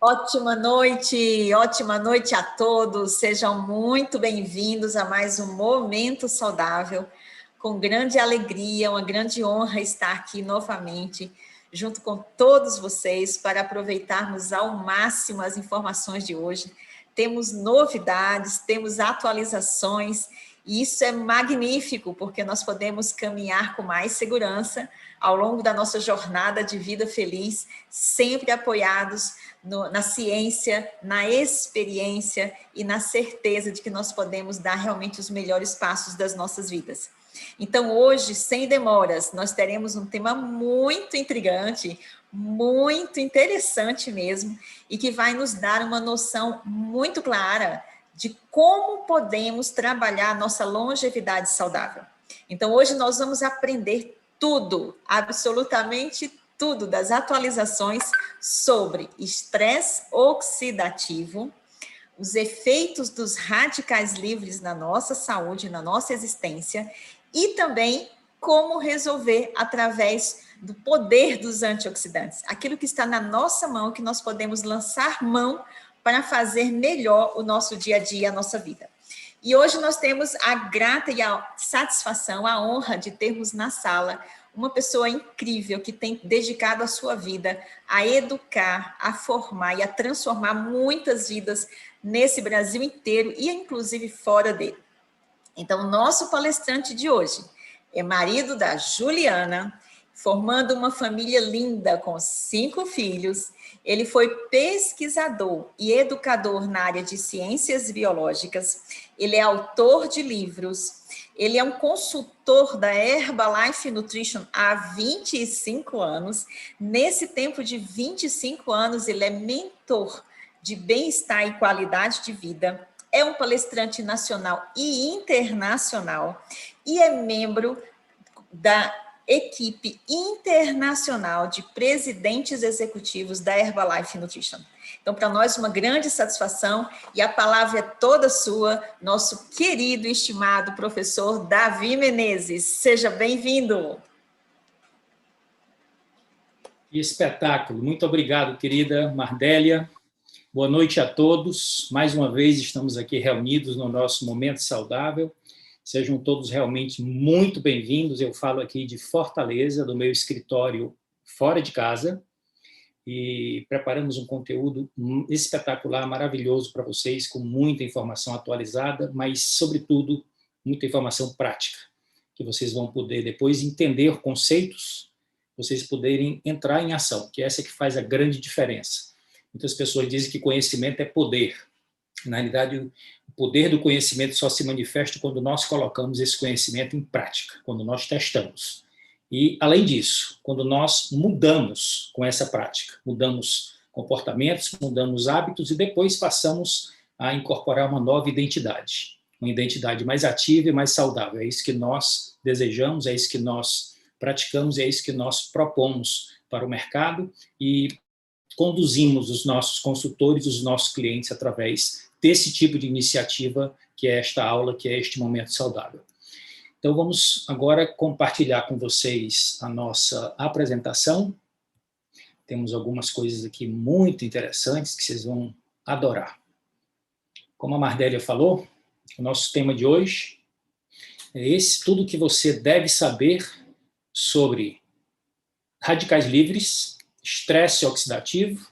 Ótima noite a todos. Sejam muito bem-vindos a mais um Momento Saudável. Com grande alegria, uma grande honra estar aqui novamente, junto com todos vocês, para aproveitarmos ao máximo as informações de hoje. Temos novidades, temos atualizações, e isso é magnífico, porque nós podemos caminhar com mais segurança ao longo da nossa jornada de vida feliz, sempre apoiados na ciência, na experiência e na certeza de que nós podemos dar realmente os melhores passos das nossas vidas. Então, hoje, sem demoras, nós teremos um tema muito intrigante, muito interessante mesmo, e que vai nos dar uma noção muito clara de como podemos trabalhar a nossa longevidade saudável. Então, hoje nós vamos aprender tudo, absolutamente tudo, das atualizações sobre estresse oxidativo, os efeitos dos radicais livres na nossa saúde, na nossa existência, e também como resolver através do poder dos antioxidantes, aquilo que está na nossa mão, que nós podemos lançar mão para fazer melhor o nosso dia a dia, a nossa vida. E hoje nós temos a grata e a satisfação, a honra de termos na sala uma pessoa incrível que tem dedicado a sua vida a educar, a formar e a transformar muitas vidas nesse Brasil inteiro e inclusive fora dele. Então, o nosso palestrante de hoje é marido da Juliana, formando uma família linda com 5 filhos. Ele foi pesquisador e educador na área de ciências biológicas. Ele é autor de livros. Ele é um consultor da Herbalife Nutrition há 25 anos. Nesse tempo de 25 anos, ele é mentor de bem-estar e qualidade de vida. É um palestrante nacional e internacional e é membro da equipe internacional de presidentes executivos da Herbalife Nutrition. Então, para nós, uma grande satisfação, e a palavra é toda sua, nosso querido e estimado professor Davi Menezes. Seja bem-vindo. Que espetáculo. Muito obrigado, querida Mardélia. Boa noite a todos. Mais uma vez estamos aqui reunidos no nosso Momento Saudável. Sejam todos realmente muito bem-vindos. Eu falo aqui de Fortaleza, do meu escritório fora de casa, e preparamos um conteúdo espetacular, maravilhoso para vocês, com muita informação atualizada, mas, sobretudo, muita informação prática, que vocês vão poder depois entender conceitos, vocês poderem entrar em ação, que essa é que faz a grande diferença. Muitas pessoas dizem que conhecimento é poder. Na realidade, o poder do conhecimento só se manifesta quando nós colocamos esse conhecimento em prática, quando nós testamos. E, além disso, quando nós mudamos com essa prática, mudamos comportamentos, mudamos hábitos e depois passamos a incorporar uma nova identidade, uma identidade mais ativa e mais saudável. É isso que nós desejamos, é isso que nós praticamos, é isso que nós propomos para o mercado e conduzimos os nossos consultores, os nossos clientes através desse tipo de iniciativa que é esta aula, que é este Momento Saudável. Então, vamos agora compartilhar com vocês a nossa apresentação. Temos algumas coisas aqui muito interessantes que vocês vão adorar. Como a Mardélia falou, o nosso tema de hoje é esse, tudo que você deve saber sobre radicais livres, estresse oxidativo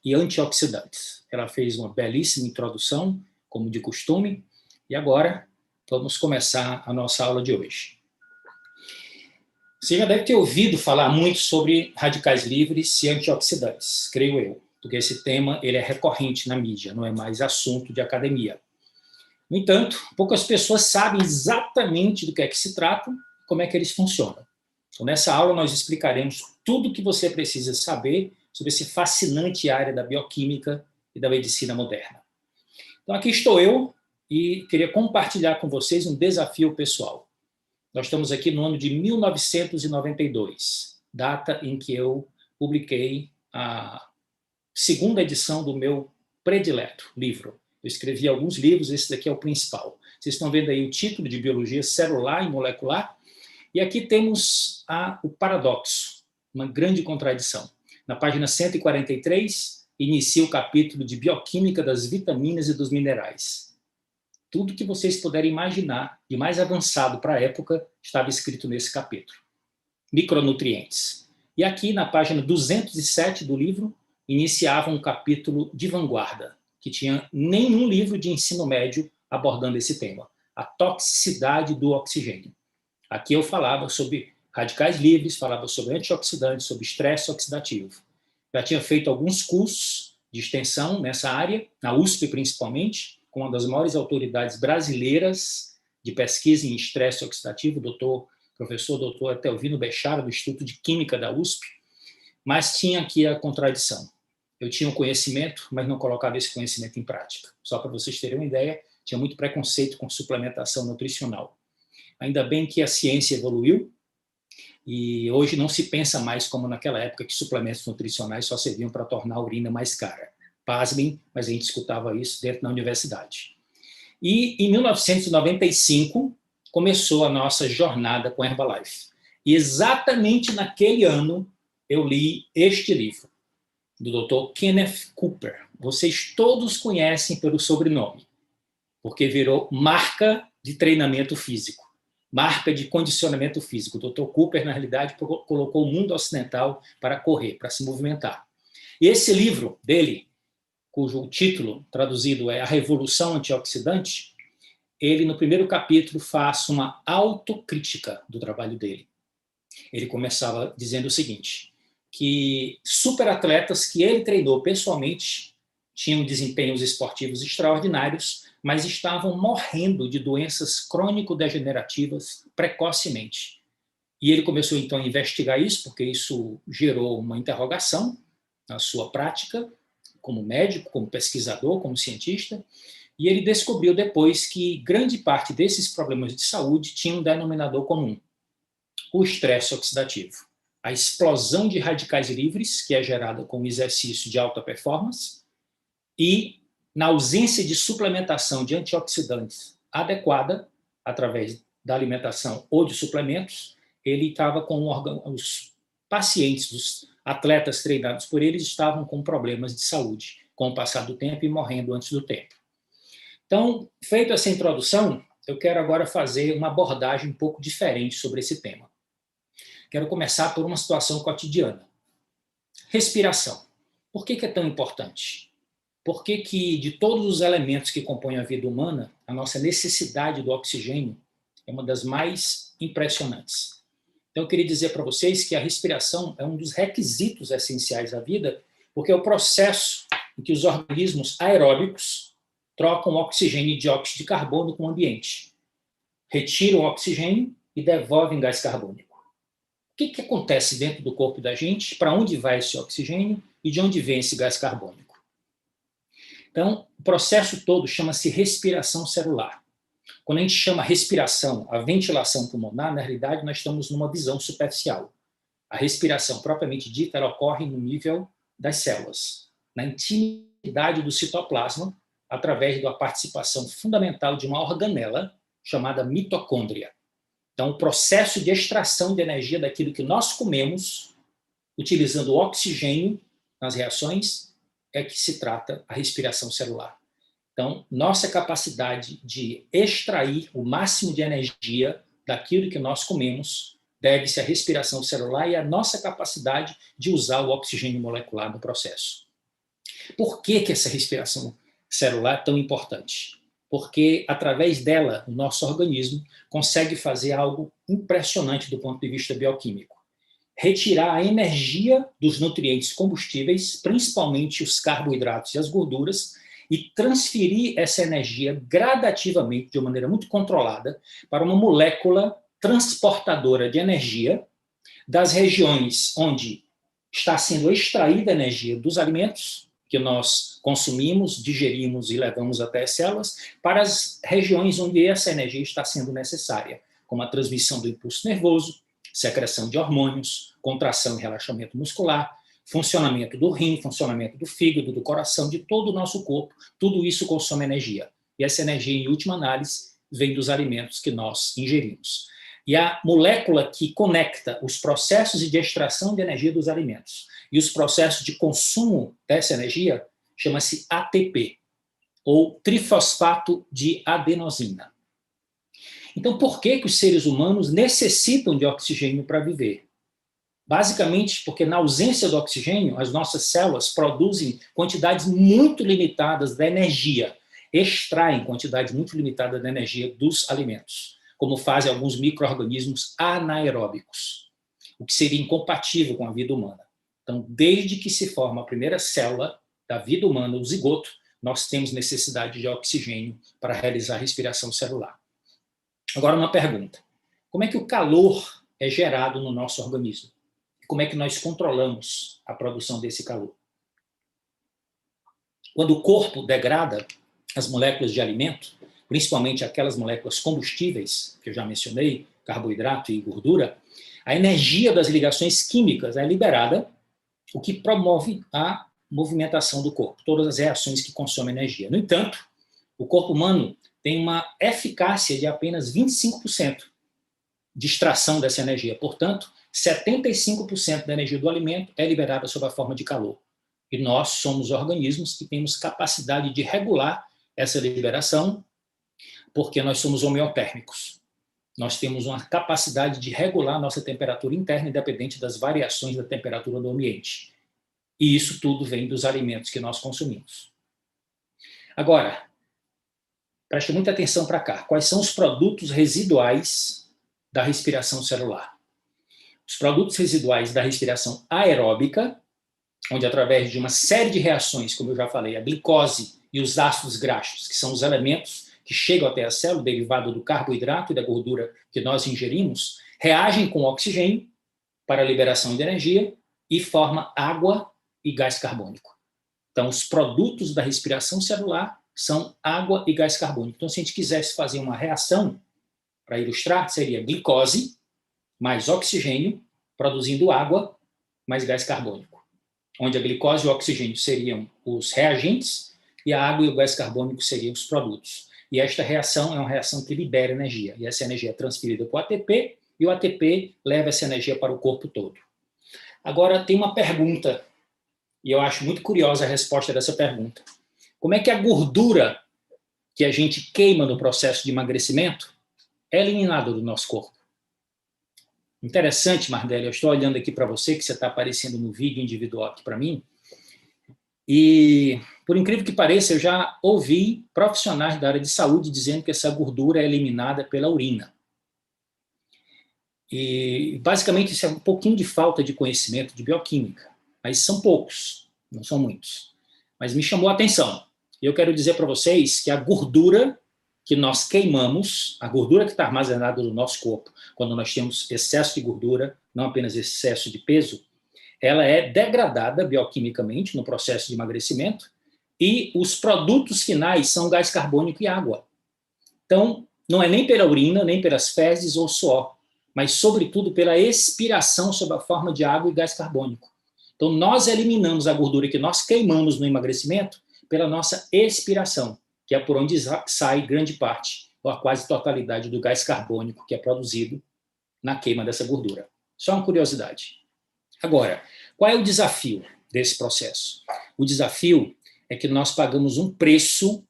e antioxidantes. Ela fez uma belíssima introdução, como de costume, e agora vamos começar a nossa aula de hoje. Você já deve ter ouvido falar muito sobre radicais livres e antioxidantes, creio eu, porque esse tema ele é recorrente na mídia, não é mais assunto de academia. No entanto, poucas pessoas sabem exatamente do que é que se trata e como é que eles funcionam. Então, nessa aula, nós explicaremos tudo o que você precisa saber sobre esse fascinante área da bioquímica e da medicina moderna. Então, aqui estou eu e queria compartilhar com vocês um desafio pessoal. Nós estamos aqui no ano de 1992, data em que eu publiquei a segunda edição do meu predileto livro. Eu escrevi alguns livros, esse daqui é o principal. Vocês estão vendo aí o título de Biologia Celular e Molecular. E aqui temos o paradoxo, uma grande contradição. Na página 143, inicia o capítulo de bioquímica das vitaminas e dos minerais. Tudo que vocês puderem imaginar de mais avançado para a época estava escrito nesse capítulo. Micronutrientes. E aqui, na página 207 do livro, iniciava um capítulo de vanguarda, que tinha nenhum livro de ensino médio abordando esse tema, a toxicidade do oxigênio. Aqui eu falava sobre radicais livres, falava sobre antioxidantes, sobre estresse oxidativo. Já tinha feito alguns cursos de extensão nessa área, na USP principalmente, com uma das maiores autoridades brasileiras de pesquisa em estresse oxidativo, professor doutor Etelvino Bechara, do Instituto de Química da USP, mas tinha aqui a contradição. Eu tinha um conhecimento, mas não colocava esse conhecimento em prática. Só para vocês terem uma ideia, tinha muito preconceito com suplementação nutricional. Ainda bem que a ciência evoluiu e hoje não se pensa mais como naquela época que suplementos nutricionais só serviam para tornar a urina mais cara. Pasmem, mas a gente escutava isso dentro da universidade. E em 1995 começou a nossa jornada com Herbalife. E exatamente naquele ano eu li este livro, do Dr. Kenneth Cooper. Vocês todos conhecem pelo sobrenome, porque virou marca de treinamento físico, marca de condicionamento físico. O Dr. Cooper, na realidade, colocou o mundo ocidental para correr, para se movimentar. E esse livro dele, cujo título traduzido é A Revolução Antioxidante, ele, no primeiro capítulo, faz uma autocrítica do trabalho dele. Ele começava dizendo o seguinte, que superatletas que ele treinou pessoalmente tinham desempenhos esportivos extraordinários, mas estavam morrendo de doenças crônico-degenerativas precocemente. E ele começou, então, a investigar isso, porque isso gerou uma interrogação na sua prática, como médico, como pesquisador, como cientista, e ele descobriu depois que grande parte desses problemas de saúde tinha um denominador comum, o estresse oxidativo. A explosão de radicais livres, que é gerada com o exercício de alta performance, e na ausência de suplementação de antioxidantes adequada, através da alimentação ou de suplementos, ele estava com os pacientes, os atletas treinados por eles, estavam com problemas de saúde, com o passar do tempo e morrendo antes do tempo. Então, feita essa introdução, eu quero agora fazer uma abordagem um pouco diferente sobre esse tema. Quero começar por uma situação cotidiana. Respiração. Por que é tão importante? Por que de todos os elementos que compõem a vida humana, a nossa necessidade do oxigênio é uma das mais impressionantes? Então, eu queria dizer para vocês que a respiração é um dos requisitos essenciais da vida, porque é o processo em que os organismos aeróbicos trocam oxigênio e dióxido de carbono com o ambiente, retiram o oxigênio e devolvem gás carbônico. O que acontece dentro do corpo da gente? Para onde vai esse oxigênio e de onde vem esse gás carbônico? Então, o processo todo chama-se respiração celular. Quando a gente chama respiração, a ventilação pulmonar, na realidade nós estamos numa visão superficial. A respiração propriamente dita, ela ocorre no nível das células, na intimidade do citoplasma, através da participação fundamental de uma organela chamada mitocôndria. Então, o processo de extração de energia daquilo que nós comemos, utilizando o oxigênio nas reações, é que se trata a respiração celular. Então, nossa capacidade de extrair o máximo de energia daquilo que nós comemos deve-se à respiração celular e à nossa capacidade de usar o oxigênio molecular no processo. Por que essa respiração celular é tão importante? Porque, através dela, o nosso organismo consegue fazer algo impressionante do ponto de vista bioquímico. Retirar a energia dos nutrientes combustíveis, principalmente os carboidratos e as gorduras, e transferir essa energia gradativamente, de uma maneira muito controlada, para uma molécula transportadora de energia das regiões onde está sendo extraída a energia dos alimentos que nós consumimos, digerimos e levamos até as células, para as regiões onde essa energia está sendo necessária, como a transmissão do impulso nervoso, secreção de hormônios, contração e relaxamento muscular, funcionamento do rim, funcionamento do fígado, do coração, de todo o nosso corpo. Tudo isso consome energia. E essa energia, em última análise, vem dos alimentos que nós ingerimos. E a molécula que conecta os processos de extração de energia dos alimentos e os processos de consumo dessa energia chama-se ATP, ou trifosfato de adenosina. Então, por que os seres humanos necessitam de oxigênio para viver? Basicamente, porque na ausência do oxigênio, as nossas células produzem quantidades muito limitadas da energia, extraem quantidades muito limitadas da energia dos alimentos, como fazem alguns micro-organismos anaeróbicos, o que seria incompatível com a vida humana. Então, desde que se forma a primeira célula da vida humana, o zigoto, nós temos necessidade de oxigênio para realizar a respiração celular. Agora, uma pergunta. Como é que o calor é gerado no nosso organismo? Como é que nós controlamos a produção desse calor? Quando o corpo degrada as moléculas de alimento, principalmente aquelas moléculas combustíveis, que eu já mencionei, carboidrato e gordura, a energia das ligações químicas é liberada, o que promove a movimentação do corpo, todas as reações que consomem energia. No entanto, o corpo humano tem uma eficácia de apenas 25% de extração dessa energia. Portanto, 75% da energia do alimento é liberada sob a forma de calor. E nós somos organismos que temos capacidade de regular essa liberação, porque nós somos homeotérmicos. Nós temos uma capacidade de regular nossa temperatura interna, independente das variações da temperatura do ambiente. E isso tudo vem dos alimentos que nós consumimos. Agora, preste muita atenção para cá. Quais são os produtos residuais da respiração celular? Os produtos residuais da respiração aeróbica, onde através de uma série de reações, como eu já falei, a glicose e os ácidos graxos, que são os elementos que chegam até a célula, derivado do carboidrato e da gordura que nós ingerimos, reagem com o oxigênio para a liberação de energia e forma água e gás carbônico. Então, os produtos da respiração celular são água e gás carbônico. Então, se a gente quisesse fazer uma reação, para ilustrar, seria glicose mais oxigênio, produzindo água mais gás carbônico, onde a glicose e o oxigênio seriam os reagentes e a água e o gás carbônico seriam os produtos. E esta reação é uma reação que libera energia, e essa energia é transferida para o ATP, e o ATP leva essa energia para o corpo todo. Agora, tem uma pergunta, e eu acho muito curiosa a resposta dessa pergunta. Como é que a gordura que a gente queima no processo de emagrecimento é eliminada do nosso corpo? Interessante, Mardélia, eu estou olhando aqui para você, que você está aparecendo no vídeo individual aqui para mim, e, por incrível que pareça, eu já ouvi profissionais da área de saúde dizendo que essa gordura é eliminada pela urina. E, basicamente, isso é um pouquinho de falta de conhecimento de bioquímica, mas são poucos, não são muitos. Mas me chamou a atenção. E eu quero dizer para vocês que a gordura que nós queimamos, a gordura que está armazenada no nosso corpo, quando nós temos excesso de gordura, não apenas excesso de peso, ela é degradada bioquimicamente no processo de emagrecimento e os produtos finais são gás carbônico e água. Então, não é nem pela urina, nem pelas fezes ou suor, mas, sobretudo, pela expiração sob a forma de água e gás carbônico. Então, nós eliminamos a gordura que nós queimamos no emagrecimento pela nossa expiração, que é por onde sai grande parte, ou a quase totalidade do gás carbônico que é produzido na queima dessa gordura. Só uma curiosidade. Agora, qual é o desafio desse processo? O desafio é que nós pagamos um preço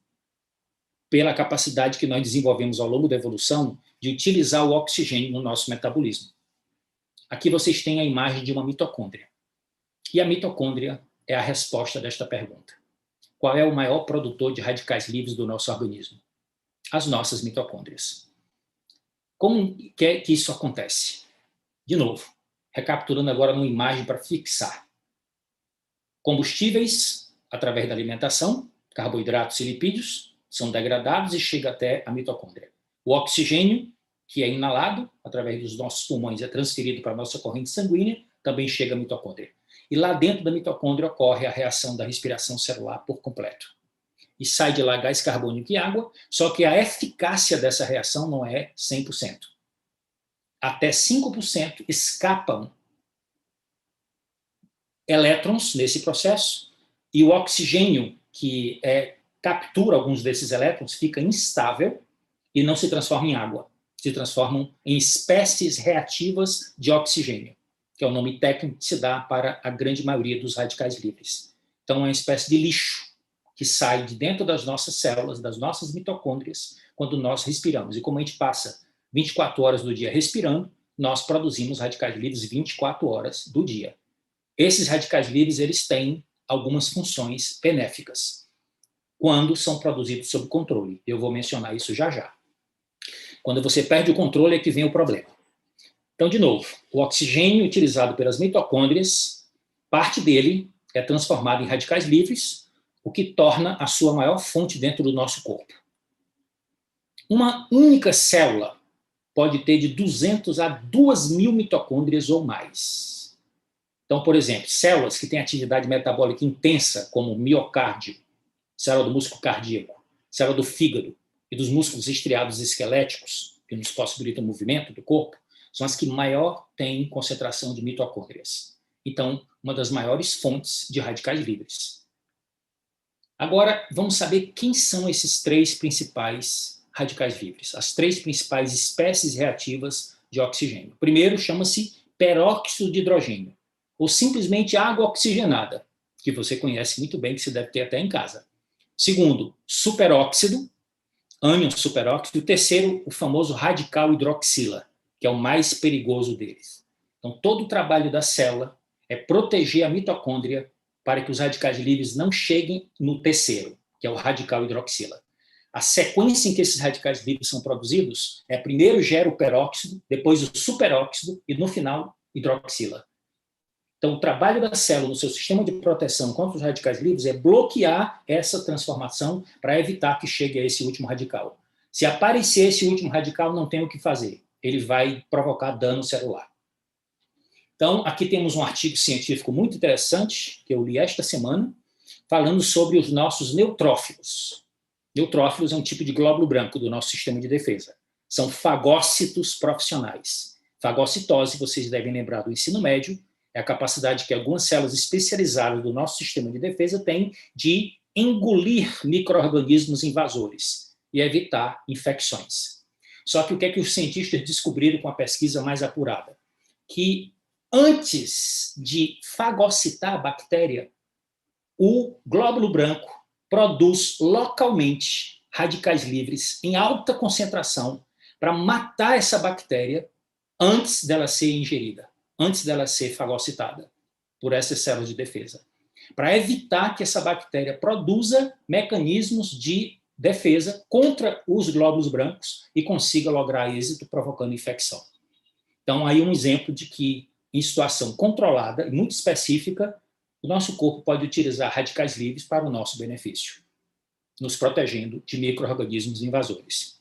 pela capacidade que nós desenvolvemos ao longo da evolução de utilizar o oxigênio no nosso metabolismo. Aqui vocês têm a imagem de uma mitocôndria. E a mitocôndria é a resposta desta pergunta. Qual é o maior produtor de radicais livres do nosso organismo? As nossas mitocôndrias. Como é que isso acontece? De novo, recapitulando agora uma imagem para fixar. Combustíveis, através da alimentação, carboidratos e lipídios, são degradados e chegam até a mitocôndria. O oxigênio, que é inalado, através dos nossos pulmões, é transferido para a nossa corrente sanguínea, também chega à mitocôndria. E lá dentro da mitocôndria ocorre a reação da respiração celular por completo. E sai de lá gás carbônico e água, só que a eficácia dessa reação não é 100%. Até 5% escapam elétrons nesse processo, e o oxigênio que captura alguns desses elétrons fica instável e não se transforma em água. se transformam em espécies reativas de oxigênio, que é o nome técnico que se dá para a grande maioria dos radicais livres. Então, é uma espécie de lixo que sai de dentro das nossas células, das nossas mitocôndrias, quando nós respiramos. E como a gente passa 24 horas do dia respirando, nós produzimos radicais livres 24 horas do dia. Esses radicais livres, eles têm algumas funções benéficas, quando são produzidos sob controle. Eu vou mencionar isso já já. Quando você perde o controle é que vem o problema. Então, de novo, o oxigênio utilizado pelas mitocôndrias, parte dele é transformado em radicais livres, o que torna a sua maior fonte dentro do nosso corpo. Uma única célula pode ter de 200 a 2.000 mitocôndrias ou mais. Então, por exemplo, células que têm atividade metabólica intensa, como o miocárdio, célula do músculo cardíaco, célula do fígado e dos músculos estriados esqueléticos, que nos possibilitam o movimento do corpo, são as que maior têm concentração de mitocôndrias. Então, uma das maiores fontes de radicais livres. Agora, vamos saber quem são esses 3 principais radicais livres, as 3 principais espécies reativas de oxigênio. O primeiro chama-se peróxido de hidrogênio, ou simplesmente água oxigenada, que você conhece muito bem, que você deve ter até em casa. Segundo, superóxido, ânion superóxido. O terceiro, o famoso radical hidroxila, que é o mais perigoso deles. Então, todo o trabalho da célula é proteger a mitocôndria para que os radicais livres não cheguem no terceiro, que é o radical hidroxila. A sequência em que esses radicais livres são produzidos é primeiro gera o peróxido, depois o superóxido e, no final, hidroxila. Então, o trabalho da célula no seu sistema de proteção contra os radicais livres é bloquear essa transformação para evitar que chegue a esse último radical. Se aparecer esse último radical, não tem o que fazer. Ele vai provocar dano celular. Então, aqui temos um artigo científico muito interessante, que eu li esta semana, falando sobre os nossos neutrófilos. Neutrófilos é um tipo de glóbulo branco do nosso sistema de defesa. São fagócitos profissionais. Fagocitose, vocês devem lembrar do ensino médio, é a capacidade que algumas células especializadas do nosso sistema de defesa têm de engolir micro-organismos invasores e evitar infecções. Só que o que é que os cientistas descobriram com a pesquisa mais apurada? Que antes de fagocitar a bactéria, o glóbulo branco produz localmente radicais livres em alta concentração para matar essa bactéria antes dela ser ingerida, antes dela ser fagocitada por essas células de defesa, para evitar que essa bactéria produza mecanismos de defesa contra os glóbulos brancos e consiga lograr êxito provocando infecção. Então, aí um exemplo de que, em situação controlada e muito específica, o nosso corpo pode utilizar radicais livres para o nosso benefício, nos protegendo de micro-organismos invasores.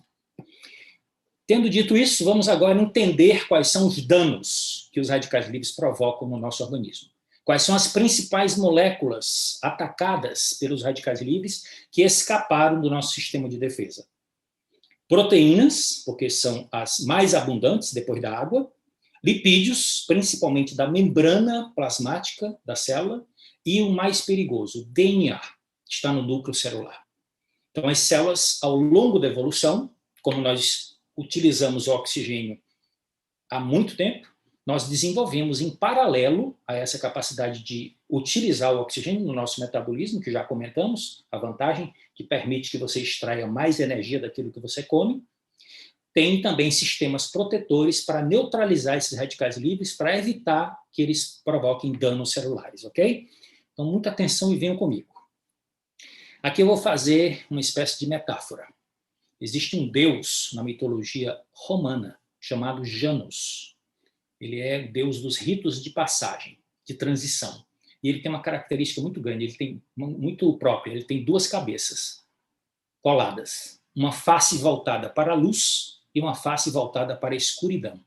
Tendo dito isso, vamos agora entender quais são os danos que os radicais livres provocam no nosso organismo. Quais são as principais moléculas atacadas pelos radicais livres que escaparam do nosso sistema de defesa? Proteínas, porque são as mais abundantes depois da água, lipídios, principalmente da membrana plasmática da célula, e o mais perigoso, o DNA, que está no núcleo celular. Então, as células, ao longo da evolução, como nós utilizamos o oxigênio há muito tempo, nós desenvolvemos em paralelo a essa capacidade de utilizar o oxigênio no nosso metabolismo, que já comentamos, a vantagem que permite que você extraia mais energia daquilo que você come. Tem também sistemas protetores para neutralizar esses radicais livres, para evitar que eles provoquem danos celulares, ok? Então, muita atenção e venham comigo. Aqui eu vou fazer uma espécie de metáfora. Existe um deus na mitologia romana chamado Janus. Ele é o deus dos ritos de passagem, de transição. E ele tem uma característica muito grande, ele tem muito própria, ele tem 2 cabeças coladas, uma face voltada para a luz e uma face voltada para a escuridão.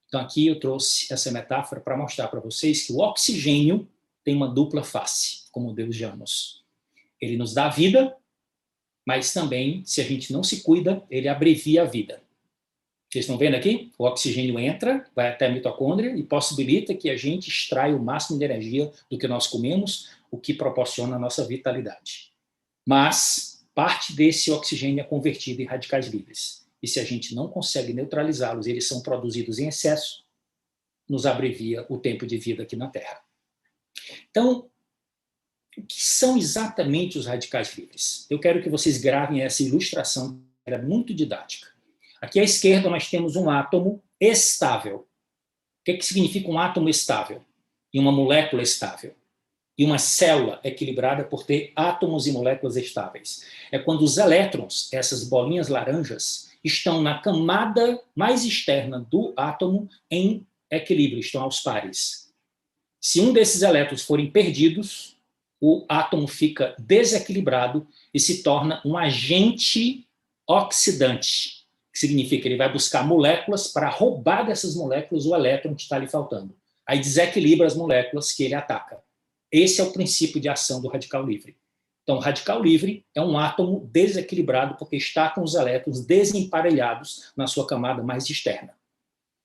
Então aqui eu trouxe essa metáfora para mostrar para vocês que o oxigênio tem uma dupla face, como o deus Janus. Ele nos dá vida, mas também, se a gente não se cuida, ele abrevia a vida. Vocês estão vendo aqui? O oxigênio entra, vai até a mitocôndria e possibilita que a gente extraia o máximo de energia do que nós comemos, o que proporciona a nossa vitalidade. Mas parte desse oxigênio é convertido em radicais livres. e se a gente não consegue neutralizá-los, eles são produzidos em excesso, nos abrevia o tempo de vida aqui na Terra. Então, o que são exatamente os radicais livres? Eu quero que vocês gravem essa ilustração, que era muito didática. Aqui à esquerda nós temos um átomo estável. O que significa um átomo estável? E uma molécula estável? E uma célula equilibrada por ter átomos e moléculas estáveis. É quando os elétrons, essas bolinhas laranjas, estão na camada mais externa do átomo em equilíbrio, estão aos pares. Se um desses elétrons forem perdidos, o átomo fica desequilibrado e se torna um agente oxidante, que significa que ele vai buscar moléculas para roubar dessas moléculas o elétron que está lhe faltando. Aí desequilibra as moléculas que ele ataca. Esse é o princípio de ação do radical livre. Então, o radical livre é um átomo desequilibrado porque está com os elétrons desemparelhados na sua camada mais externa.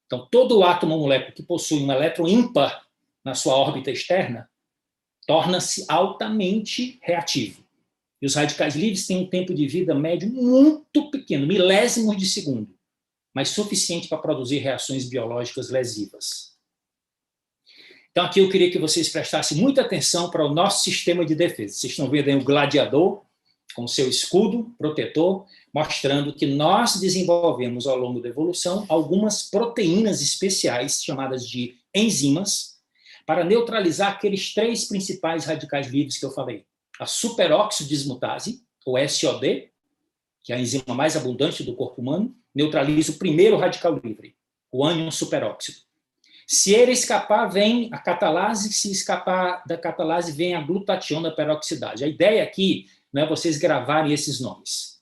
Então, todo átomo ou molécula que possui um elétron ímpar na sua órbita externa torna-se altamente reativo. E os radicais livres têm um tempo de vida médio muito pequeno, milésimos de segundo, mas suficiente para produzir reações biológicas lesivas. Então, aqui eu queria que vocês prestassem muita atenção para o nosso sistema de defesa. Vocês estão vendo aí o gladiador, com seu escudo protetor, mostrando que nós desenvolvemos, ao longo da evolução, algumas proteínas especiais, chamadas de enzimas, para neutralizar aqueles 3 principais radicais livres que eu falei. A superóxido dismutase, ou SOD, que é a enzima mais abundante do corpo humano, neutraliza o primeiro radical livre, o ânion superóxido. Se ele escapar, vem a catalase, se escapar da catalase, vem a glutationa peroxidase. A ideia aqui não é vocês gravarem esses nomes.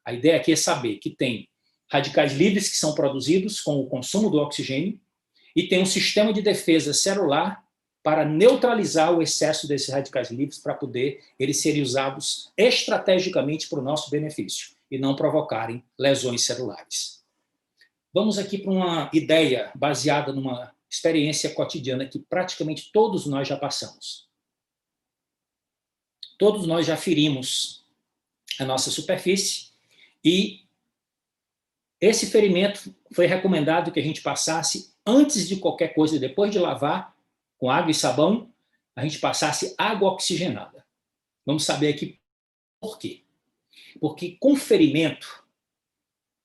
A ideia aqui é saber que tem radicais livres que são produzidos com o consumo do oxigênio e tem um sistema de defesa celular para neutralizar o excesso desses radicais livres para poder eles serem usados estrategicamente para o nosso benefício e não provocarem lesões celulares. Vamos aqui para uma ideia baseada numa experiência cotidiana que praticamente todos nós já passamos. Todos nós já ferimos a nossa superfície e esse ferimento foi recomendado que a gente passasse antes de qualquer coisa, depois de lavar com água e sabão, a gente passasse água oxigenada. Vamos saber aqui por quê. Porque com ferimento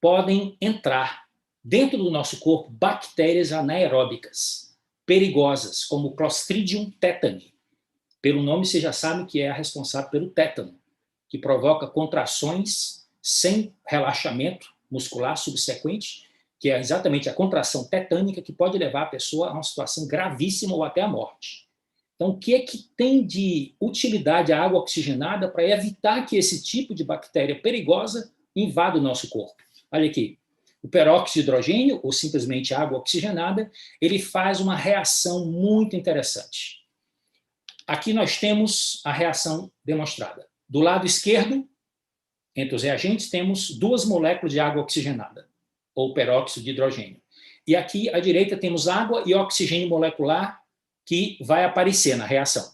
podem entrar dentro do nosso corpo bactérias anaeróbicas, perigosas, como o Clostridium tetani. Pelo nome você já sabe que é a responsável pelo tétano, que provoca contrações sem relaxamento muscular subsequente, que é exatamente a contração tetânica que pode levar a pessoa a uma situação gravíssima ou até a morte. Então, o que é que tem de utilidade a água oxigenada para evitar que esse tipo de bactéria perigosa invada o nosso corpo? Olha aqui. O peróxido de hidrogênio, ou simplesmente água oxigenada, ele faz uma reação muito interessante. Aqui nós temos a reação demonstrada. Do lado esquerdo, entre os reagentes, temos 2 moléculas de água oxigenada, ou peróxido de hidrogênio. E aqui à direita temos água e oxigênio molecular que vai aparecer na reação.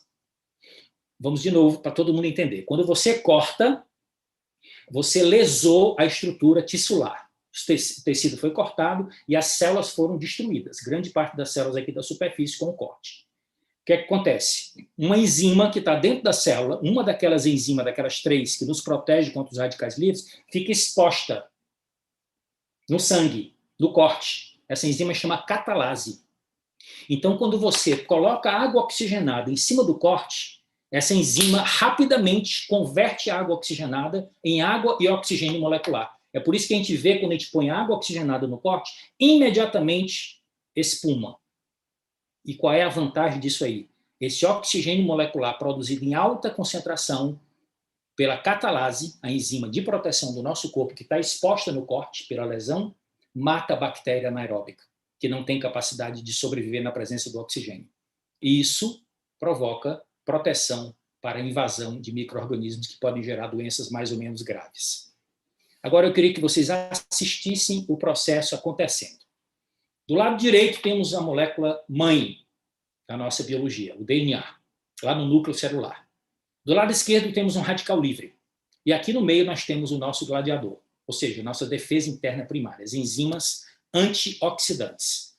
Vamos de novo para todo mundo entender. Quando você corta, você lesou a estrutura tissular. O tecido foi cortado e as células foram destruídas. Grande parte das células aqui da superfície com o corte. O que é que acontece? Uma enzima que está dentro da célula, uma daquelas enzimas, daquelas 3 que nos protege contra os radicais livres, fica exposta no sangue, no corte. Essa enzima chama catalase. Então, quando você coloca água oxigenada em cima do corte, essa enzima rapidamente converte a água oxigenada em água e oxigênio molecular. É por isso que a gente vê, quando a gente põe água oxigenada no corte, imediatamente espuma. E qual é a vantagem disso aí? Esse oxigênio molecular produzido em alta concentração pela catalase, a enzima de proteção do nosso corpo, que está exposta no corte pela lesão, mata a bactéria anaeróbica, que não tem capacidade de sobreviver na presença do oxigênio. E isso provoca proteção para a invasão de micro-organismos que podem gerar doenças mais ou menos graves. Agora eu queria que vocês assistissem o processo acontecendo. Do lado direito temos a molécula mãe da nossa biologia, o DNA, lá no núcleo celular. Do lado esquerdo temos um radical livre. E aqui no meio nós temos o nosso gladiador. ou seja, nossa defesa interna primária, as enzimas antioxidantes.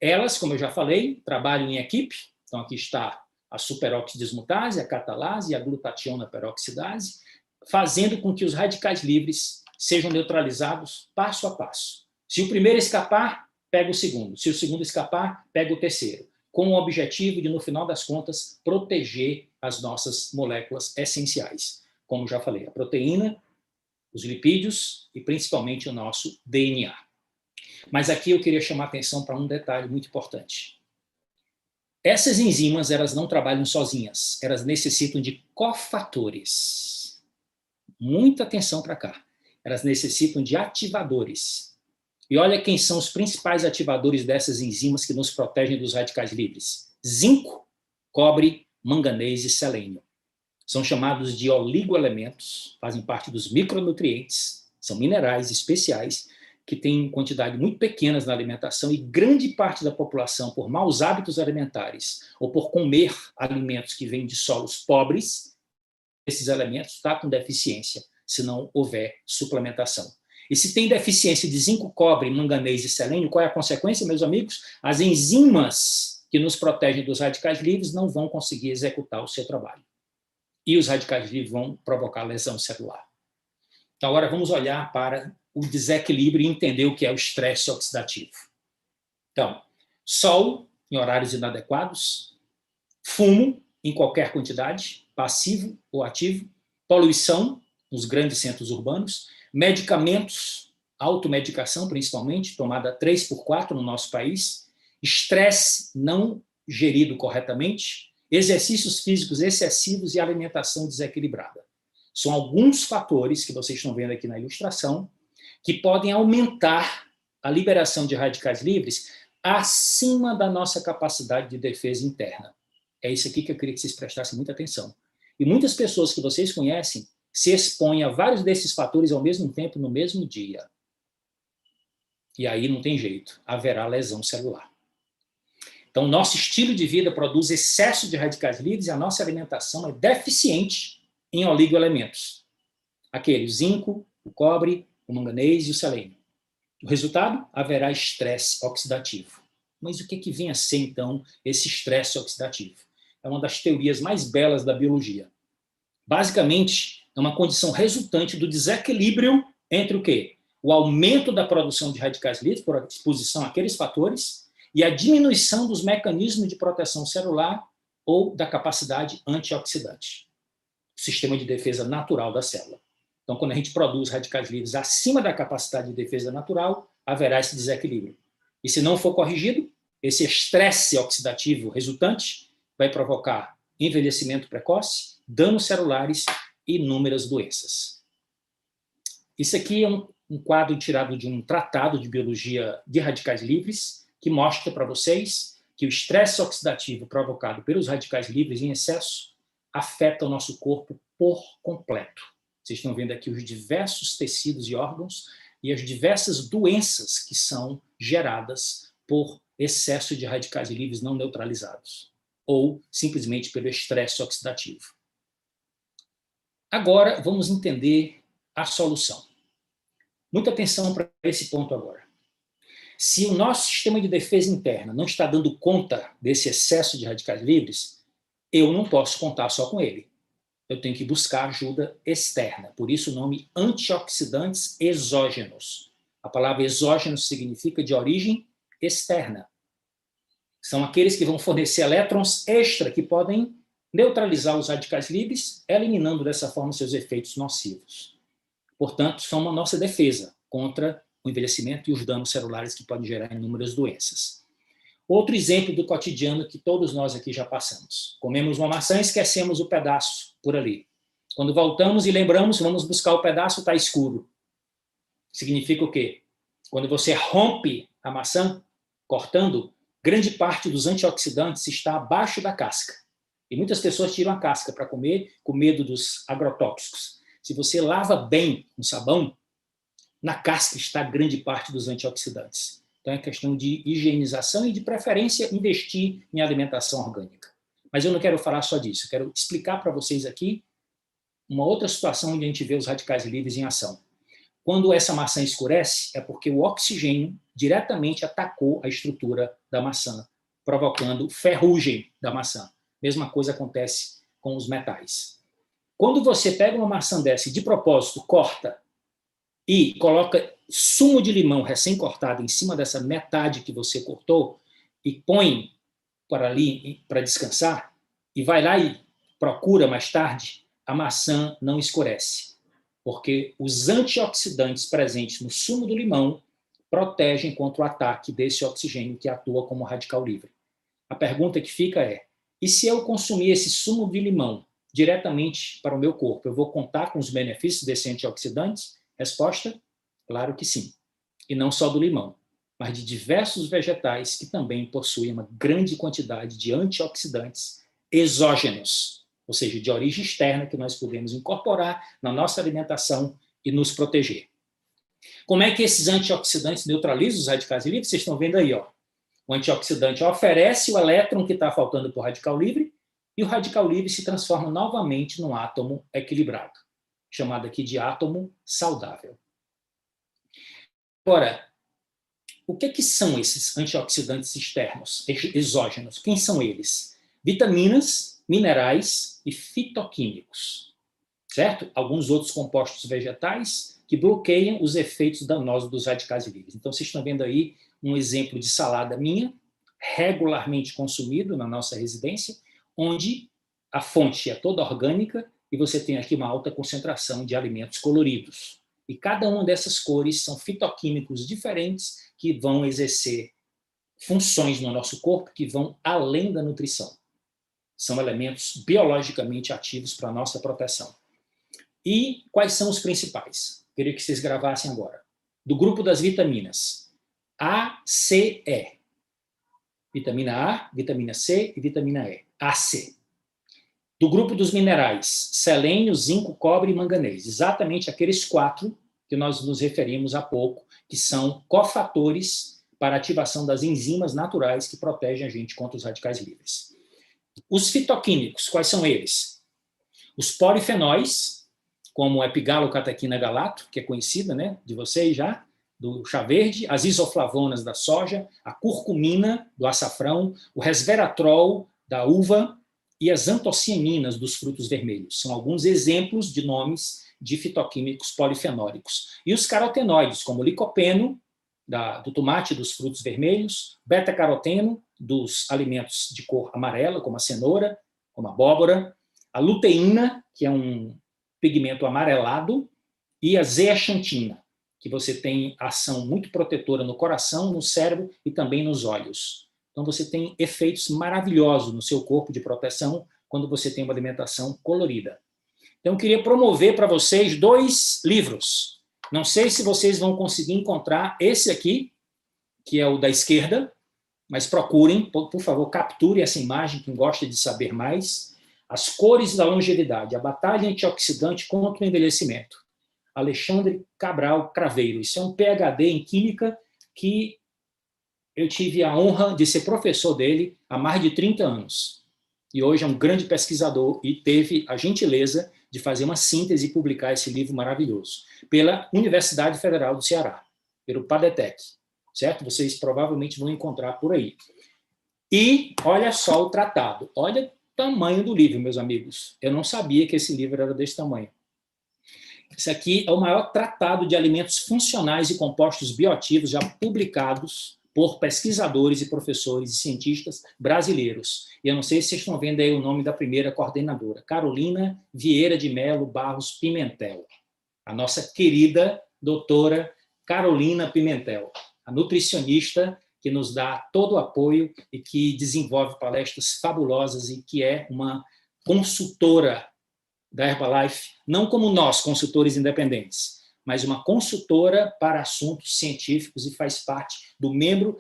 Elas, como eu já falei, trabalham em equipe. Então, aqui está a superoxidismutase, a catalase e a glutationa peroxidase, fazendo com que os radicais livres sejam neutralizados passo a passo. Se o primeiro escapar, pega o segundo. Se o segundo escapar, pega o terceiro, com o objetivo de, no final das contas, proteger as nossas moléculas essenciais. Como já falei, a proteína, os lipídios e principalmente o nosso DNA. Mas aqui eu queria chamar a atenção para um detalhe muito importante. Essas enzimas, elas não trabalham sozinhas, elas necessitam de cofatores. Muita atenção para cá. Elas necessitam de ativadores. E olha quem são os principais ativadores dessas enzimas que nos protegem dos radicais livres. Zinco, cobre, manganês e selênio. São chamados de oligoelementos, fazem parte dos micronutrientes, são minerais especiais que têm quantidade muito pequenas na alimentação e grande parte da população, por maus hábitos alimentares ou por comer alimentos que vêm de solos pobres, esses elementos estão com deficiência, se não houver suplementação. E se tem deficiência de zinco, cobre, manganês e selênio, qual é a consequência, meus amigos? As enzimas que nos protegem dos radicais livres não vão conseguir executar o seu trabalho. E os radicais livres vão provocar lesão celular. Então, agora vamos olhar para o desequilíbrio e entender o que é o estresse oxidativo. Então, sol em horários inadequados, fumo em qualquer quantidade, passivo ou ativo, poluição nos grandes centros urbanos, medicamentos, automedicação principalmente, tomada 3x4 no nosso país, estresse não gerido corretamente, exercícios físicos excessivos e alimentação desequilibrada. São alguns fatores que vocês estão vendo aqui na ilustração que podem aumentar a liberação de radicais livres acima da nossa capacidade de defesa interna. É isso aqui que eu queria que vocês prestassem muita atenção. E muitas pessoas que vocês conhecem se expõem a vários desses fatores ao mesmo tempo, no mesmo dia. E aí não tem jeito, haverá lesão celular. Então, nosso estilo de vida produz excesso de radicais livres e a nossa alimentação é deficiente em oligoelementos. Aquele, o zinco, o cobre, o manganês e o selênio. O resultado? Haverá estresse oxidativo. Mas o que vem a ser, então, esse estresse oxidativo? É uma das teorias mais belas da biologia. Basicamente, é uma condição resultante do desequilíbrio entre o quê? O aumento da produção de radicais livres por exposição àqueles fatores e a diminuição dos mecanismos de proteção celular ou da capacidade antioxidante, o sistema de defesa natural da célula. Então, quando a gente produz radicais livres acima da capacidade de defesa natural, haverá esse desequilíbrio. E se não for corrigido, esse estresse oxidativo resultante vai provocar envelhecimento precoce, danos celulares e inúmeras doenças. Isso aqui é um quadro tirado de um tratado de biologia de radicais livres que mostra para vocês que o estresse oxidativo provocado pelos radicais livres em excesso afeta o nosso corpo por completo. Vocês estão vendo aqui os diversos tecidos e órgãos e as diversas doenças que são geradas por excesso de radicais livres não neutralizados ou simplesmente pelo estresse oxidativo. Agora, vamos entender a solução. Muita atenção para esse ponto agora. Se o nosso sistema de defesa interna não está dando conta desse excesso de radicais livres, eu não posso contar só com ele. Eu tenho que buscar ajuda externa. Por isso o nome antioxidantes exógenos. A palavra exógenos significa de origem externa. São aqueles que vão fornecer elétrons extra que podem neutralizar os radicais livres, eliminando dessa forma seus efeitos nocivos. Portanto, são a nossa defesa contra o envelhecimento e os danos celulares que podem gerar inúmeras doenças. Outro exemplo do cotidiano que todos nós aqui já passamos. Comemos uma maçã e esquecemos o pedaço por ali. Quando voltamos e lembramos, vamos buscar o pedaço, está escuro. Significa o quê? Quando você rompe a maçã, cortando, grande parte dos antioxidantes está abaixo da casca. E muitas pessoas tiram a casca para comer com medo dos agrotóxicos. Se você lava bem com sabão, na casca está grande parte dos antioxidantes. Então é questão de higienização e, de preferência, investir em alimentação orgânica. Mas eu não quero falar só disso. Eu quero explicar para vocês aqui uma outra situação onde a gente vê os radicais livres em ação. Quando essa maçã escurece, é porque o oxigênio diretamente atacou a estrutura da maçã, provocando ferrugem da maçã. Mesma coisa acontece com os metais. Quando você pega uma maçã dessa e, de propósito, corta e coloca sumo de limão recém-cortado em cima dessa metade que você cortou e põe para ali para descansar, e vai lá e procura mais tarde, a maçã não escurece, porque os antioxidantes presentes no sumo do limão protegem contra o ataque desse oxigênio que atua como radical livre. A pergunta que fica é, e se eu consumir esse sumo de limão diretamente para o meu corpo, eu vou contar com os benefícios desses antioxidantes? Resposta, claro que sim. E não só do limão, mas de diversos vegetais que também possuem uma grande quantidade de antioxidantes exógenos, ou seja, de origem externa, que nós podemos incorporar na nossa alimentação e nos proteger. Como é que esses antioxidantes neutralizam os radicais livres? Vocês estão vendo aí, ó. O antioxidante oferece o elétron que está faltando para o radical livre, e o radical livre se transforma novamente num átomo equilibrado, chamado aqui de átomo saudável. Agora, o que são esses antioxidantes externos, exógenos? Quem são eles? Vitaminas, minerais e fitoquímicos, certo? Alguns outros compostos vegetais que bloqueiam os efeitos danosos dos radicais livres. Então, vocês estão vendo aí um exemplo de salada minha, regularmente consumido na nossa residência, onde a fonte é toda orgânica e você tem aqui uma alta concentração de alimentos coloridos. E cada uma dessas cores são fitoquímicos diferentes que vão exercer funções no nosso corpo que vão além da nutrição. São elementos biologicamente ativos para a nossa proteção. E quais são os principais? Queria que vocês gravassem agora. Do grupo das vitaminas, A, C, E. Vitamina A, vitamina C e vitamina E. AC. Do grupo dos minerais, selênio, zinco, cobre e manganês. Exatamente aqueles 4 que nós nos referimos há pouco, que são cofatores para a ativação das enzimas naturais que protegem a gente contra os radicais livres. Os fitoquímicos, quais são eles? Os polifenóis, como o epigalocatequina galato, que é conhecida, né, de vocês já, do chá verde, as isoflavonas da soja, a curcumina do açafrão, o resveratrol da uva e as antocianinas dos frutos vermelhos. São alguns exemplos de nomes de fitoquímicos polifenólicos. E os carotenoides, como o licopeno, do tomate dos frutos vermelhos, beta-caroteno dos alimentos de cor amarela, como a cenoura, como a abóbora, a luteína, que é um pigmento amarelado, e a zeaxantina, que você tem ação muito protetora no coração, no cérebro e também nos olhos. Então, você tem efeitos maravilhosos no seu corpo de proteção quando você tem uma alimentação colorida. Então, eu queria promover para vocês 2 livros. Não sei se vocês vão conseguir encontrar esse aqui, que é o da esquerda, mas procurem, por favor, capture essa imagem, quem gosta de saber mais. As cores da longevidade, a batalha antioxidante contra o envelhecimento. Alexandre Cabral Craveiro. Isso é um PhD em Química que eu tive a honra de ser professor dele há mais de 30 anos. E hoje é um grande pesquisador e teve a gentileza de fazer uma síntese e publicar esse livro maravilhoso. Pela Universidade Federal do Ceará, pelo Padetec, certo? Vocês provavelmente vão encontrar por aí. E olha só o tratado. Olha o tamanho do livro, meus amigos. Eu não sabia que esse livro era desse tamanho. Esse aqui é o maior tratado de alimentos funcionais e compostos bioativos já publicados por pesquisadores e professores e cientistas brasileiros. E eu não sei se vocês estão vendo aí o nome da primeira coordenadora, Carolina Vieira de Melo Barros Pimentel. A nossa querida doutora Carolina Pimentel, a nutricionista que nos dá todo o apoio e que desenvolve palestras fabulosas e que é uma consultora da Herbalife, não como nós, consultores independentes, mas uma consultora para assuntos científicos e faz parte do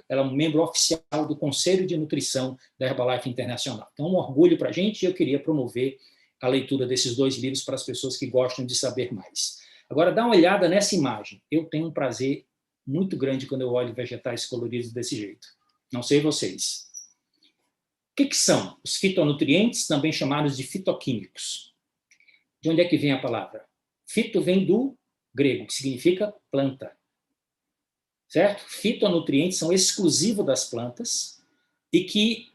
ela é um membro oficial do Conselho de Nutrição da Herbalife Internacional. Então, um orgulho para a gente e eu queria promover a leitura desses 2 livros para as pessoas que gostam de saber mais. Agora, dá uma olhada nessa imagem. Eu tenho um prazer muito grande quando eu olho vegetais coloridos desse jeito. Não sei vocês. O que são os fitonutrientes, também chamados de fitoquímicos? De onde é que vem a palavra? Fito vem do grego, que significa planta. Certo? Fitonutrientes são exclusivos das plantas e que,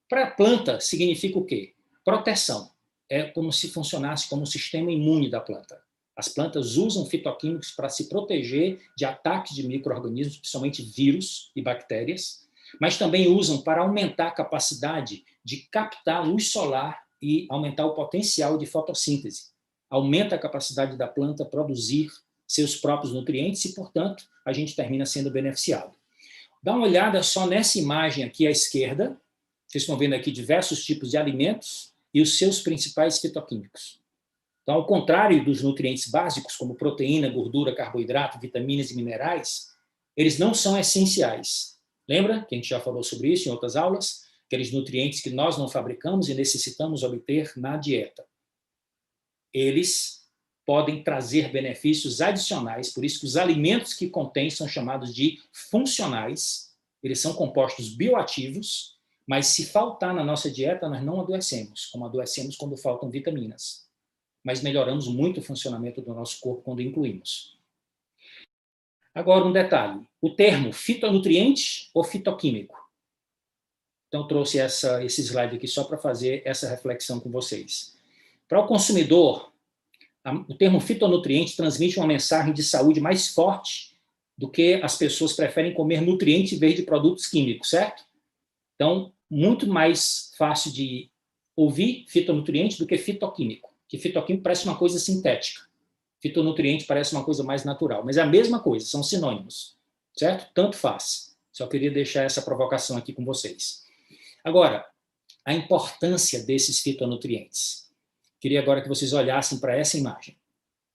para a planta, significa o quê? Proteção. É como se funcionasse como um sistema imune da planta. As plantas usam fitoquímicos para se proteger de ataques de micro-organismos, principalmente vírus e bactérias, mas também usam para aumentar a capacidade de captar luz solar e aumentar o potencial de fotossíntese. Aumenta a capacidade da planta produzir seus próprios nutrientes e, portanto, a gente termina sendo beneficiado. Dá uma olhada só nessa imagem aqui à esquerda. Vocês estão vendo aqui diversos tipos de alimentos e os seus principais fitoquímicos. Então, ao contrário dos nutrientes básicos, como proteína, gordura, carboidrato, vitaminas e minerais, eles não são essenciais. Lembra que a gente já falou sobre isso em outras aulas? Aqueles nutrientes que nós não fabricamos e necessitamos obter na dieta. Eles podem trazer benefícios adicionais, por isso que os alimentos que contêm são chamados de funcionais, eles são compostos bioativos, mas se faltar na nossa dieta, nós não adoecemos, como adoecemos quando faltam vitaminas. Mas melhoramos muito o funcionamento do nosso corpo quando incluímos. Agora, um detalhe. O termo fitonutriente ou fitoquímico? Então, trouxe esse slide aqui só para fazer essa reflexão com vocês. Para o consumidor, o termo fitonutriente transmite uma mensagem de saúde mais forte do que as pessoas preferem comer nutriente em vez de produtos químicos, certo? Então, muito mais fácil de ouvir fitonutriente do que fitoquímico. Que fitoquímico parece uma coisa sintética. Fitonutriente parece uma coisa mais natural. Mas é a mesma coisa, são sinônimos. Certo? Tanto faz. Só queria deixar essa provocação aqui com vocês. Agora, a importância desses fitonutrientes. Queria agora que vocês olhassem para essa imagem.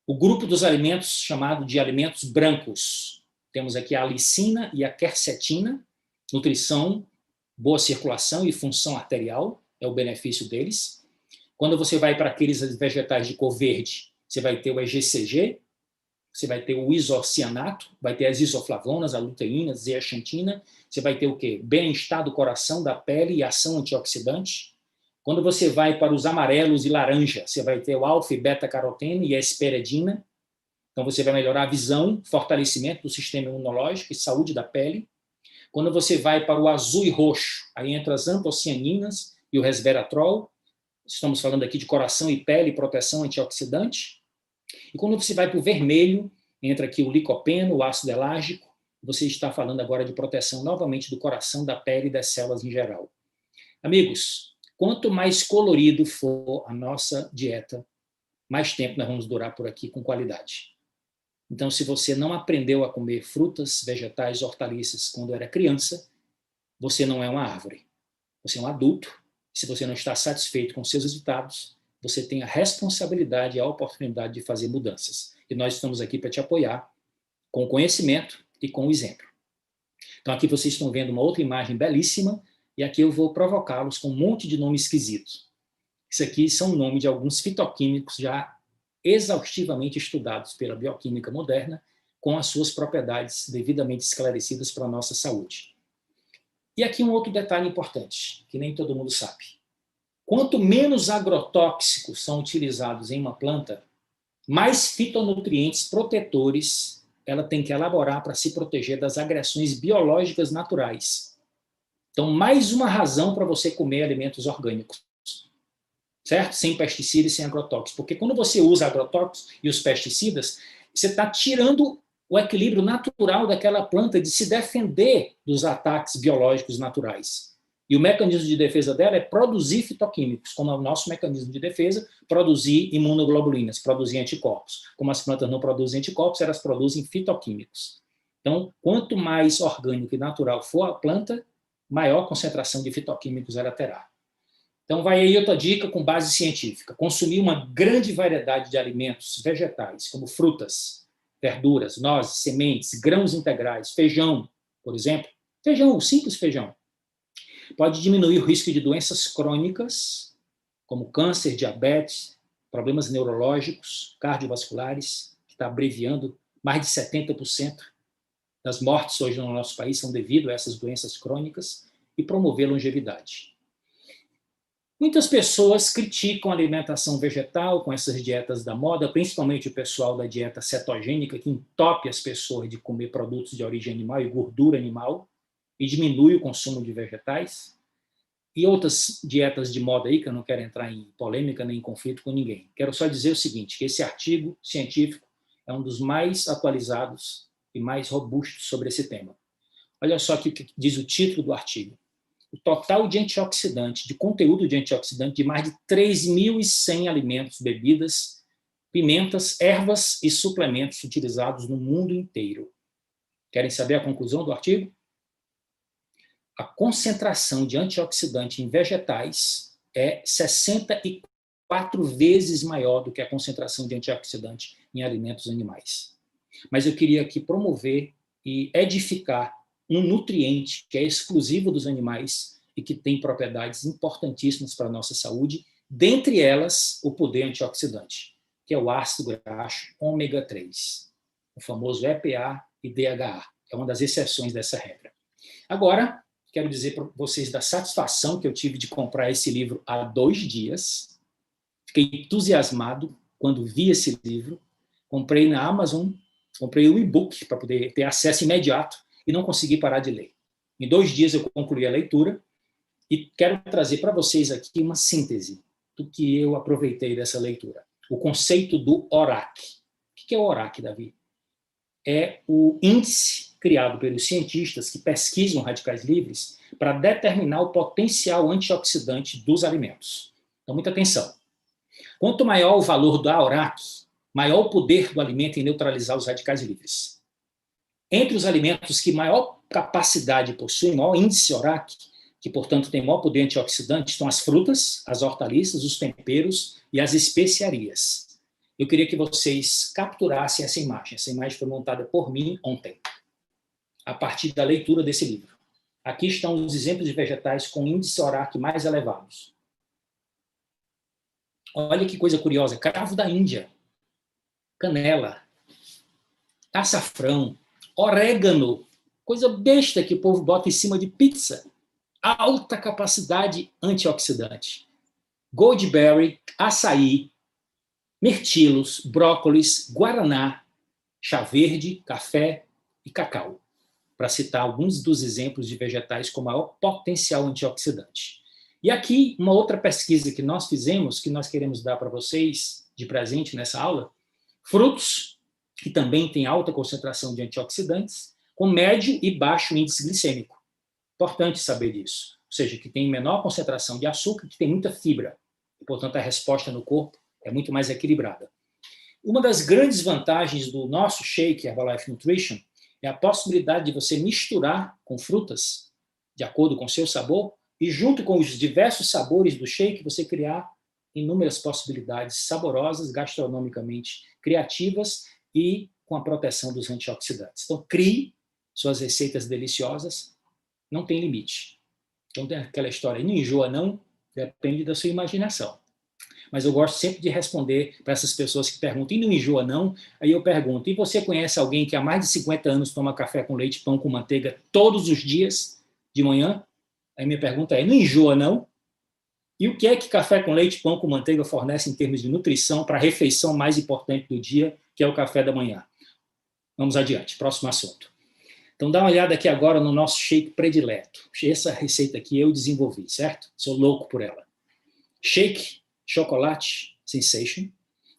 O grupo dos alimentos chamado de alimentos brancos. Temos aqui a alicina e a quercetina. Nutrição, boa circulação e função arterial é o benefício deles. Quando você vai para aqueles vegetais de cor verde, você vai ter o EGCG, você vai ter o isocianato, vai ter as isoflavonas, a luteína, a zeaxantina, você vai ter o quê? Bem-estar do coração, da pele e ação antioxidante. Quando você vai para os amarelos e laranja, você vai ter o alfa e beta-caroteno e a hesperidina. Então, você vai melhorar a visão, fortalecimento do sistema imunológico e saúde da pele. Quando você vai para o azul e roxo, aí entra as antocianinas e o resveratrol. Estamos falando aqui de coração e pele, proteção antioxidante. E quando você vai para o vermelho, entra aqui o licopeno, o ácido elágico. Você está falando agora de proteção novamente do coração, da pele e das células em geral. Amigos, quanto mais colorido for a nossa dieta, mais tempo nós vamos durar por aqui com qualidade. Então, se você não aprendeu a comer frutas, vegetais, hortaliças quando era criança, você não é uma árvore. Você é um adulto. Se você não está satisfeito com seus resultados, você tem a responsabilidade e a oportunidade de fazer mudanças. E nós estamos aqui para te apoiar com o conhecimento e com o exemplo. Então, aqui vocês estão vendo uma outra imagem belíssima, e aqui eu vou provocá-los com um monte de nome esquisito. Isso aqui são nomes de alguns fitoquímicos já exaustivamente estudados pela bioquímica moderna, com as suas propriedades devidamente esclarecidas para a nossa saúde. E aqui um outro detalhe importante, que nem todo mundo sabe. Quanto menos agrotóxicos são utilizados em uma planta, mais fitonutrientes protetores ela tem que elaborar para se proteger das agressões biológicas naturais. Então, mais uma razão para você comer alimentos orgânicos, certo? Sem pesticidas e sem agrotóxicos. Porque quando você usa agrotóxicos e os pesticidas, você está tirando o equilíbrio natural daquela planta de se defender dos ataques biológicos naturais. E o mecanismo de defesa dela é produzir fitoquímicos, como é o nosso mecanismo de defesa, produzir imunoglobulinas, produzir anticorpos. Como as plantas não produzem anticorpos, elas produzem fitoquímicos. Então, quanto mais orgânico e natural for a planta, maior concentração de fitoquímicos ela terá. Então, vai aí outra dica com base científica. Consumir uma grande variedade de alimentos vegetais, como frutas, verduras, nozes, sementes, grãos integrais, feijão, por exemplo. Feijão, o simples feijão. Pode diminuir o risco de doenças crônicas, como câncer, diabetes, problemas neurológicos, cardiovasculares, que está abreviando mais de 70% das mortes hoje no nosso país são devido a essas doenças crônicas, e promover longevidade. Muitas pessoas criticam a alimentação vegetal com essas dietas da moda, principalmente o pessoal da dieta cetogênica, que entope as pessoas de comer produtos de origem animal e gordura animal e diminui o consumo de vegetais. E outras dietas de moda aí, que eu não quero entrar em polêmica nem em conflito com ninguém. Quero só dizer o seguinte, que esse artigo científico é um dos mais atualizados e mais robustos sobre esse tema. Olha só o que diz o título do artigo. O total de antioxidante, de conteúdo de antioxidante de mais de 3.100 alimentos, bebidas, pimentas, ervas e suplementos utilizados no mundo inteiro. Querem saber a conclusão do artigo? A concentração de antioxidante em vegetais é 64 vezes maior do que a concentração de antioxidante em alimentos animais. Mas eu queria aqui promover e edificar um nutriente que é exclusivo dos animais e que tem propriedades importantíssimas para a nossa saúde, dentre elas o poder antioxidante, que é o ácido graxo ômega 3, o famoso EPA e DHA. É uma das exceções dessa regra. Agora, quero dizer para vocês da satisfação que eu tive de comprar esse livro há 2 dias. Fiquei entusiasmado quando vi esse livro. Comprei na Amazon, comprei o e-book para poder ter acesso imediato e não consegui parar de ler. Em 2 dias eu concluí a leitura e quero trazer para vocês aqui uma síntese do que eu aproveitei dessa leitura. O conceito do ORAC. O que é o ORAC, Davi? É o índice criado pelos cientistas que pesquisam radicais livres para determinar o potencial antioxidante dos alimentos. Então, muita atenção. Quanto maior o valor da ORAC, maior o poder do alimento em neutralizar os radicais livres. Entre os alimentos que maior capacidade possuem, maior índice ORAC, que, portanto, tem maior poder antioxidante, estão as frutas, as hortaliças, os temperos e as especiarias. Eu queria que vocês capturassem essa imagem. Essa imagem foi montada por mim ontem, a partir da leitura desse livro. Aqui estão os exemplos de vegetais com índice ORAC mais elevados. Olha que coisa curiosa, cravo da Índia, canela, açafrão, orégano, coisa besta que o povo bota em cima de pizza, alta capacidade antioxidante. Goldberry, açaí, mirtilos, brócolis, guaraná, chá verde, café e cacau, para citar alguns dos exemplos de vegetais com maior potencial antioxidante. E aqui, uma outra pesquisa que nós fizemos, que nós queremos dar para vocês de presente nessa aula, frutos, que também têm alta concentração de antioxidantes, com médio e baixo índice glicêmico. Importante saber disso. Ou seja, que tem menor concentração de açúcar, que tem muita fibra. E, portanto, a resposta no corpo é muito mais equilibrada. Uma das grandes vantagens do nosso shake Herbalife Nutrition é a possibilidade de você misturar com frutas, de acordo com o seu sabor, e junto com os diversos sabores do shake, você criar inúmeras possibilidades saborosas, gastronomicamente criativas e com a proteção dos antioxidantes. Então, crie suas receitas deliciosas, não tem limite. Então, tem aquela história, não enjoa não, depende da sua imaginação. Mas eu gosto sempre de responder para essas pessoas que perguntam, e não enjoa não? Aí eu pergunto, e você conhece alguém que há mais de 50 anos toma café com leite, pão com manteiga todos os dias, de manhã? Aí minha pergunta é, não enjoa não? E o que é que café com leite, pão com manteiga fornece em termos de nutrição para a refeição mais importante do dia, que é o café da manhã? Vamos adiante, próximo assunto. Então dá uma olhada aqui agora no nosso shake predileto. Essa receita aqui eu desenvolvi, certo? Sou louco por ela. Shake, chocolate, sensation,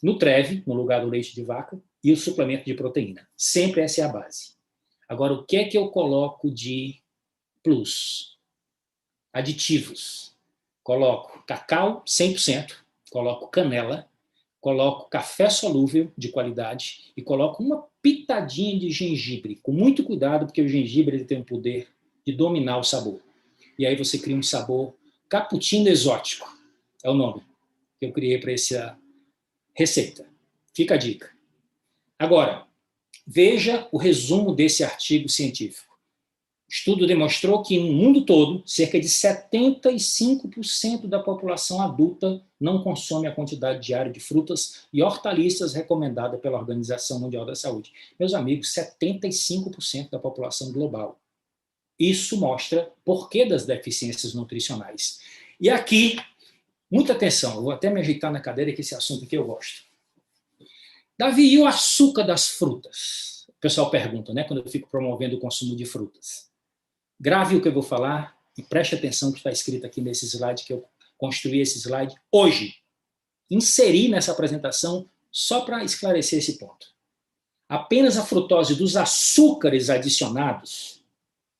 Nutreve, no lugar do leite de vaca, e o suplemento de proteína. Sempre essa é a base. Agora, o que é que eu coloco de plus? Aditivos. Coloco cacau 100%, coloco canela, coloco café solúvel de qualidade e coloco uma pitadinha de gengibre, com muito cuidado, porque o gengibre ele tem o poder de dominar o sabor. E aí você cria um sabor cappuccino exótico, é o nome que eu criei para essa receita. Fica a dica. Agora, veja o resumo desse artigo científico. O estudo demonstrou que no mundo todo, cerca de 75% da população adulta não consome a quantidade diária de frutas e hortaliças recomendada pela Organização Mundial da Saúde. Meus amigos, 75% da população global. Isso mostra por que das deficiências nutricionais. E aqui Muita atenção, eu vou até me ajeitar na cadeira, que esse assunto aqui eu gosto. Davi, e o açúcar das frutas? O pessoal pergunta, né, quando eu fico promovendo o consumo de frutas. Grave o que eu vou falar e preste atenção no que está escrito aqui nesse slide, que eu construí esse slide hoje. Inseri nessa apresentação só para esclarecer esse ponto. Apenas a frutose dos açúcares adicionados,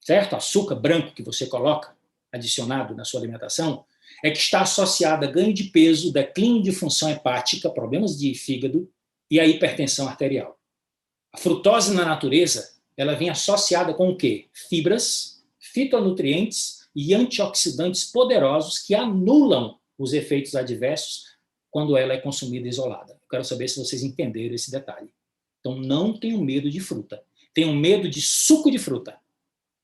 certo? Açúcar branco que você coloca adicionado na sua alimentação, é que está associada a ganho de peso, declínio de função hepática, problemas de fígado e a hipertensão arterial. A frutose na natureza, ela vem associada com o quê? Fibras, fitonutrientes e antioxidantes poderosos que anulam os efeitos adversos quando ela é consumida isolada. Eu quero saber se vocês entenderam esse detalhe. Então, não tenham medo de fruta. Tenham medo de suco de fruta.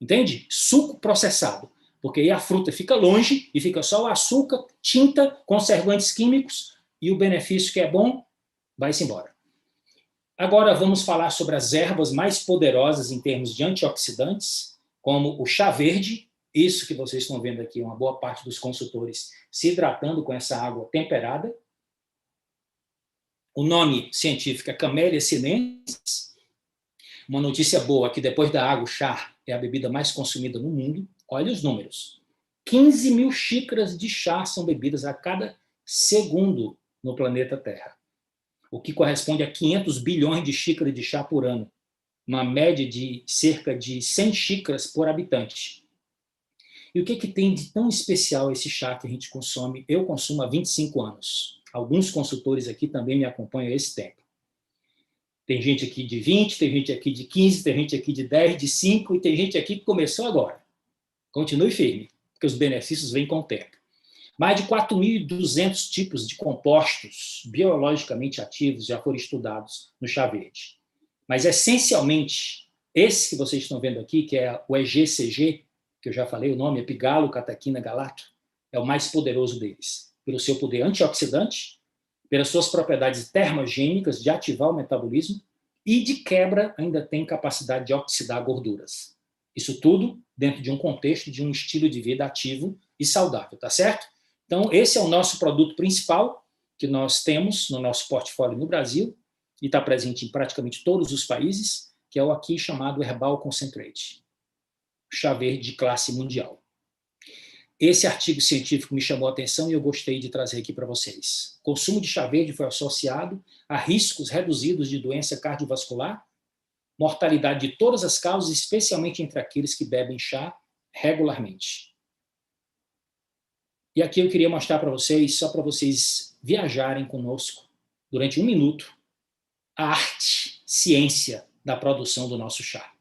Entende? Suco processado. Porque aí a fruta fica longe e fica só o açúcar, tinta, conservantes químicos e o benefício que é bom vai-se embora. Agora vamos falar sobre as ervas mais poderosas em termos de antioxidantes, como o chá verde. Isso que vocês estão vendo aqui, uma boa parte dos consultores se hidratando com essa água temperada. O nome científico é Camellia sinensis. Uma notícia boa, que depois da água, o chá é a bebida mais consumida no mundo. Olha os números. 15 mil xícaras de chá são bebidas a cada segundo no planeta Terra, o que corresponde a 500 bilhões de xícaras de chá por ano, uma média de cerca de 100 xícaras por habitante. E o que tem de tão especial esse chá que a gente consome? Eu consumo há 25 anos. Alguns consultores aqui também me acompanham há esse tempo. Tem gente aqui de 20, tem gente aqui de 15, tem gente aqui de 10, de 5, e tem gente aqui que começou agora. Continue firme, porque os benefícios vêm com o tempo. Mais de 4.200 tipos de compostos biologicamente ativos já foram estudados no chá verde. Mas, essencialmente, esse que vocês estão vendo aqui, que é o EGCG, que eu já falei o nome, epigalo-catequina galato, é o mais poderoso deles, pelo seu poder antioxidante, pelas suas propriedades termogênicas de ativar o metabolismo e, de quebra, ainda tem capacidade de oxidar gorduras. Isso tudo dentro de um contexto de um estilo de vida ativo e saudável, tá certo? Então, esse é o nosso produto principal que nós temos no nosso portfólio no Brasil e está presente em praticamente todos os países, que é o aqui chamado Herbal Concentrate, chá verde de classe mundial. Esse artigo científico me chamou a atenção e eu gostei de trazer aqui para vocês. O consumo de chá verde foi associado a riscos reduzidos de doença cardiovascular, mortalidade de todas as causas, especialmente entre aqueles que bebem chá regularmente. E aqui eu queria mostrar para vocês, só para vocês viajarem conosco, durante 1 minuto, a arte, ciência da produção do nosso chá.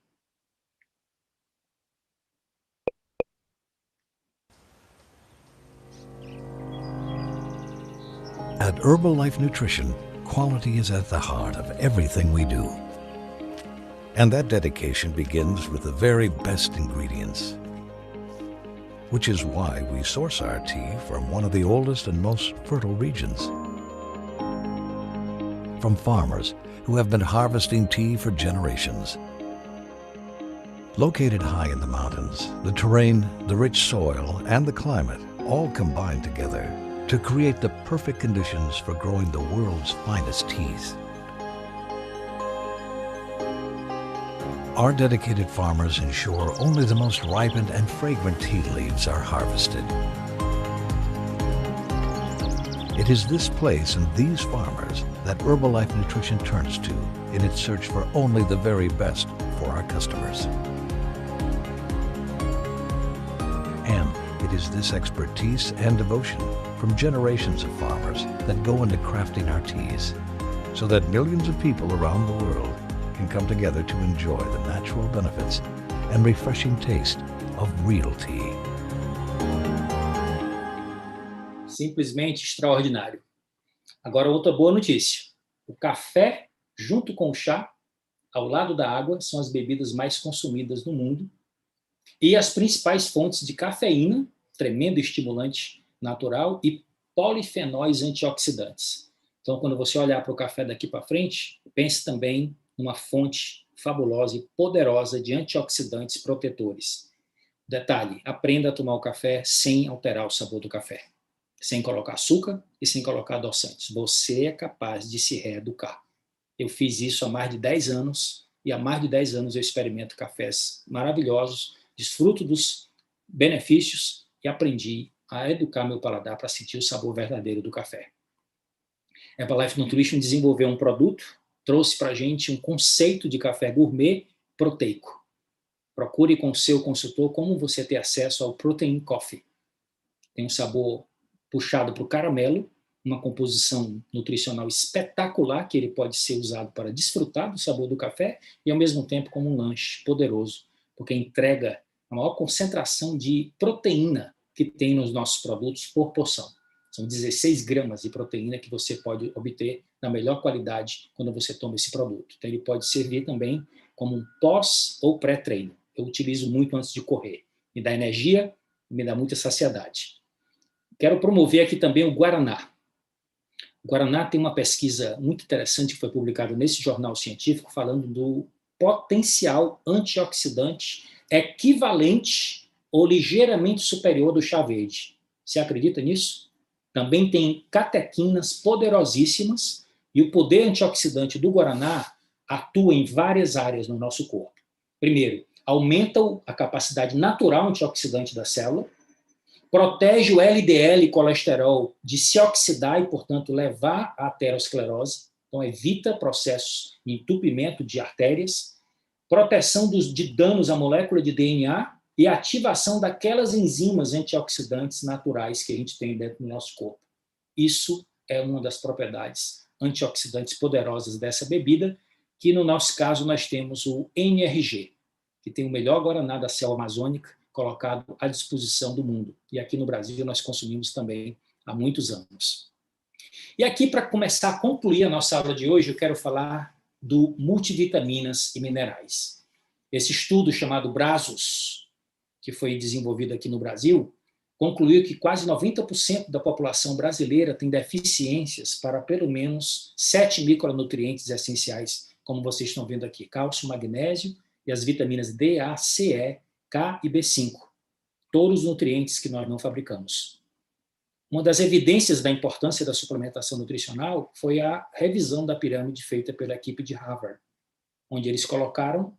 At Herbalife Nutrition, quality is at the heart of everything we do. And that dedication begins with the very best ingredients, which is why we source our tea from one of the oldest and most fertile regions. From farmers who have been harvesting tea for generations. Located high in the mountains, the terrain, the rich soil, and the climate all combine together to create the perfect conditions for growing the world's finest teas. Our dedicated farmers ensure only the most ripened and fragrant tea leaves are harvested. It is this place and these farmers that Herbalife Nutrition turns to in its search for only the very best for our customers. And it is this expertise and devotion from generations of farmers that go into crafting our teas, so that millions of people around the world can come together to enjoy the natural benefits and refreshing taste of real tea. Simplesmente extraordinário. Agora, outra boa notícia. O café, junto com o chá, ao lado da água, são as bebidas mais consumidas no mundo e as principais fontes de cafeína, tremendo estimulante natural, e polifenóis antioxidantes. Então, quando você olhar para o café daqui para frente, pense também numa fonte fabulosa e poderosa de antioxidantes protetores. Detalhe, aprenda a tomar o café sem alterar o sabor do café. sem colocar açúcar e sem colocar adoçantes. Você é capaz de se reeducar. Eu fiz isso há mais de 10 anos, e há mais de 10 anos eu experimento cafés maravilhosos, desfruto dos benefícios e aprendi a educar meu paladar para sentir o sabor verdadeiro do café. Herbalife Nutrition desenvolveu um produto, trouxe para a gente um conceito de café gourmet proteico. Procure com o seu consultor como você ter acesso ao Protein Coffee. Tem um sabor puxado para o caramelo, uma composição nutricional espetacular, que ele pode ser usado para desfrutar do sabor do café e, ao mesmo tempo, como um lanche poderoso, porque entrega a maior concentração de proteína que tem nos nossos produtos por porção. São 16 gramas de proteína que você pode obter na melhor qualidade quando você toma esse produto. Então, ele pode servir também como um pós ou pré-treino. Eu utilizo muito antes de correr. Me dá energia e me dá muita saciedade. Quero promover aqui também o Guaraná. O Guaraná tem uma pesquisa muito interessante que foi publicada nesse jornal científico falando do potencial antioxidante equivalente ou ligeiramente superior do chá verde. Você acredita nisso? Também tem catequinas poderosíssimas e o poder antioxidante do Guaraná atua em várias áreas no nosso corpo. Primeiro, aumenta a capacidade natural antioxidante da célula, protege o LDL colesterol de se oxidar e, portanto, levar à aterosclerose, então evita processos de entupimento de artérias, proteção de danos à molécula de DNA e ativação daquelas enzimas antioxidantes naturais que a gente tem dentro do nosso corpo. Isso é uma das propriedades antioxidantes poderosas dessa bebida, que no nosso caso nós temos o NRG, que tem o melhor Guaraná da selva amazônica, colocado à disposição do mundo. E aqui no Brasil nós consumimos também há muitos anos. E aqui, para começar a concluir a nossa aula de hoje, eu quero falar do multivitaminas e minerais. Esse estudo chamado Brazos, que foi desenvolvido aqui no Brasil, concluiu que quase 90% da população brasileira tem deficiências para pelo menos 7 micronutrientes essenciais, como vocês estão vendo aqui: cálcio, magnésio e as vitaminas D, A, C, E, K e B5, todos os nutrientes que nós não fabricamos. Uma das evidências da importância da suplementação nutricional foi a revisão da pirâmide feita pela equipe de Harvard, onde eles colocaram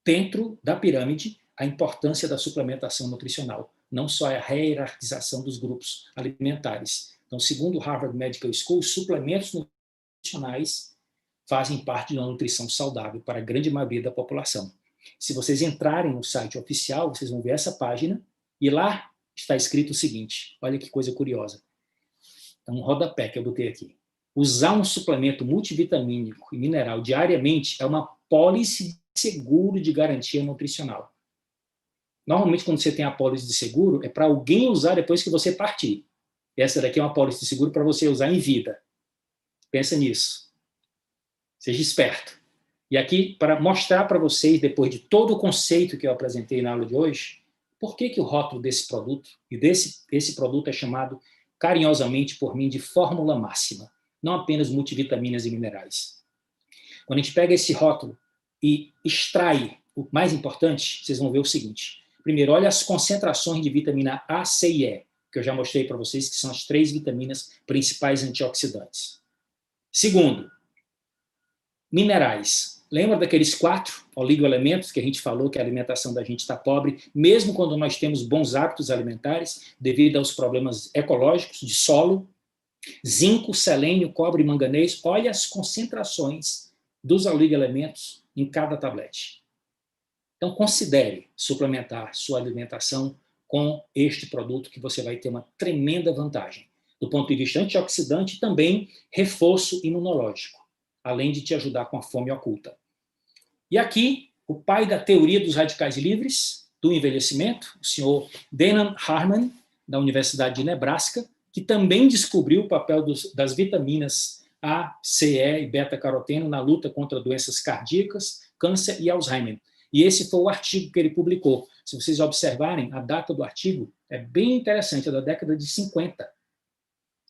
dentro da pirâmide a importância da suplementação nutricional, não só a hierarquização dos grupos alimentares. Então, segundo o Harvard Medical School, suplementos nutricionais fazem parte de uma nutrição saudável para a grande maioria da população. Se vocês entrarem no site oficial, vocês vão ver essa página, e lá está escrito o seguinte: olha que coisa curiosa. É um rodapé que eu botei aqui. Usar um suplemento multivitamínico e mineral diariamente é uma pólice de seguro de garantia nutricional. Normalmente, quando você tem a pólice de seguro, é para alguém usar depois que você partir. Essa daqui é uma pólice de seguro para você usar em vida. Pensa nisso. Seja esperto. E aqui, para mostrar para vocês, depois de todo o conceito que eu apresentei na aula de hoje, por que o rótulo desse produto, e esse produto é chamado carinhosamente por mim de fórmula máxima, não apenas multivitaminas e minerais. Quando a gente pega esse rótulo e extrai o mais importante, vocês vão ver o seguinte. Primeiro, olha as concentrações de vitamina A, C e E, que eu já mostrei para vocês, que são as 3 vitaminas principais antioxidantes. Segundo, minerais. Lembra daqueles 4 oligoelementos que a gente falou que a alimentação da gente está pobre, mesmo quando nós temos bons hábitos alimentares, devido aos problemas ecológicos de solo? Zinco, selênio, cobre e manganês. Olha as concentrações dos oligoelementos em cada tablete. Então, considere suplementar sua alimentação com este produto, que você vai ter uma tremenda vantagem. Do ponto de vista antioxidante, também reforço imunológico, além de te ajudar com a fome oculta. E aqui, o pai da teoria dos radicais livres, do envelhecimento, o senhor Denham Harman, da Universidade de Nebraska, que também descobriu o papel das vitaminas A, C, E e beta-caroteno na luta contra doenças cardíacas, câncer e Alzheimer. E esse foi o artigo que ele publicou. Se vocês observarem, a data do artigo é bem interessante, é da década de 50.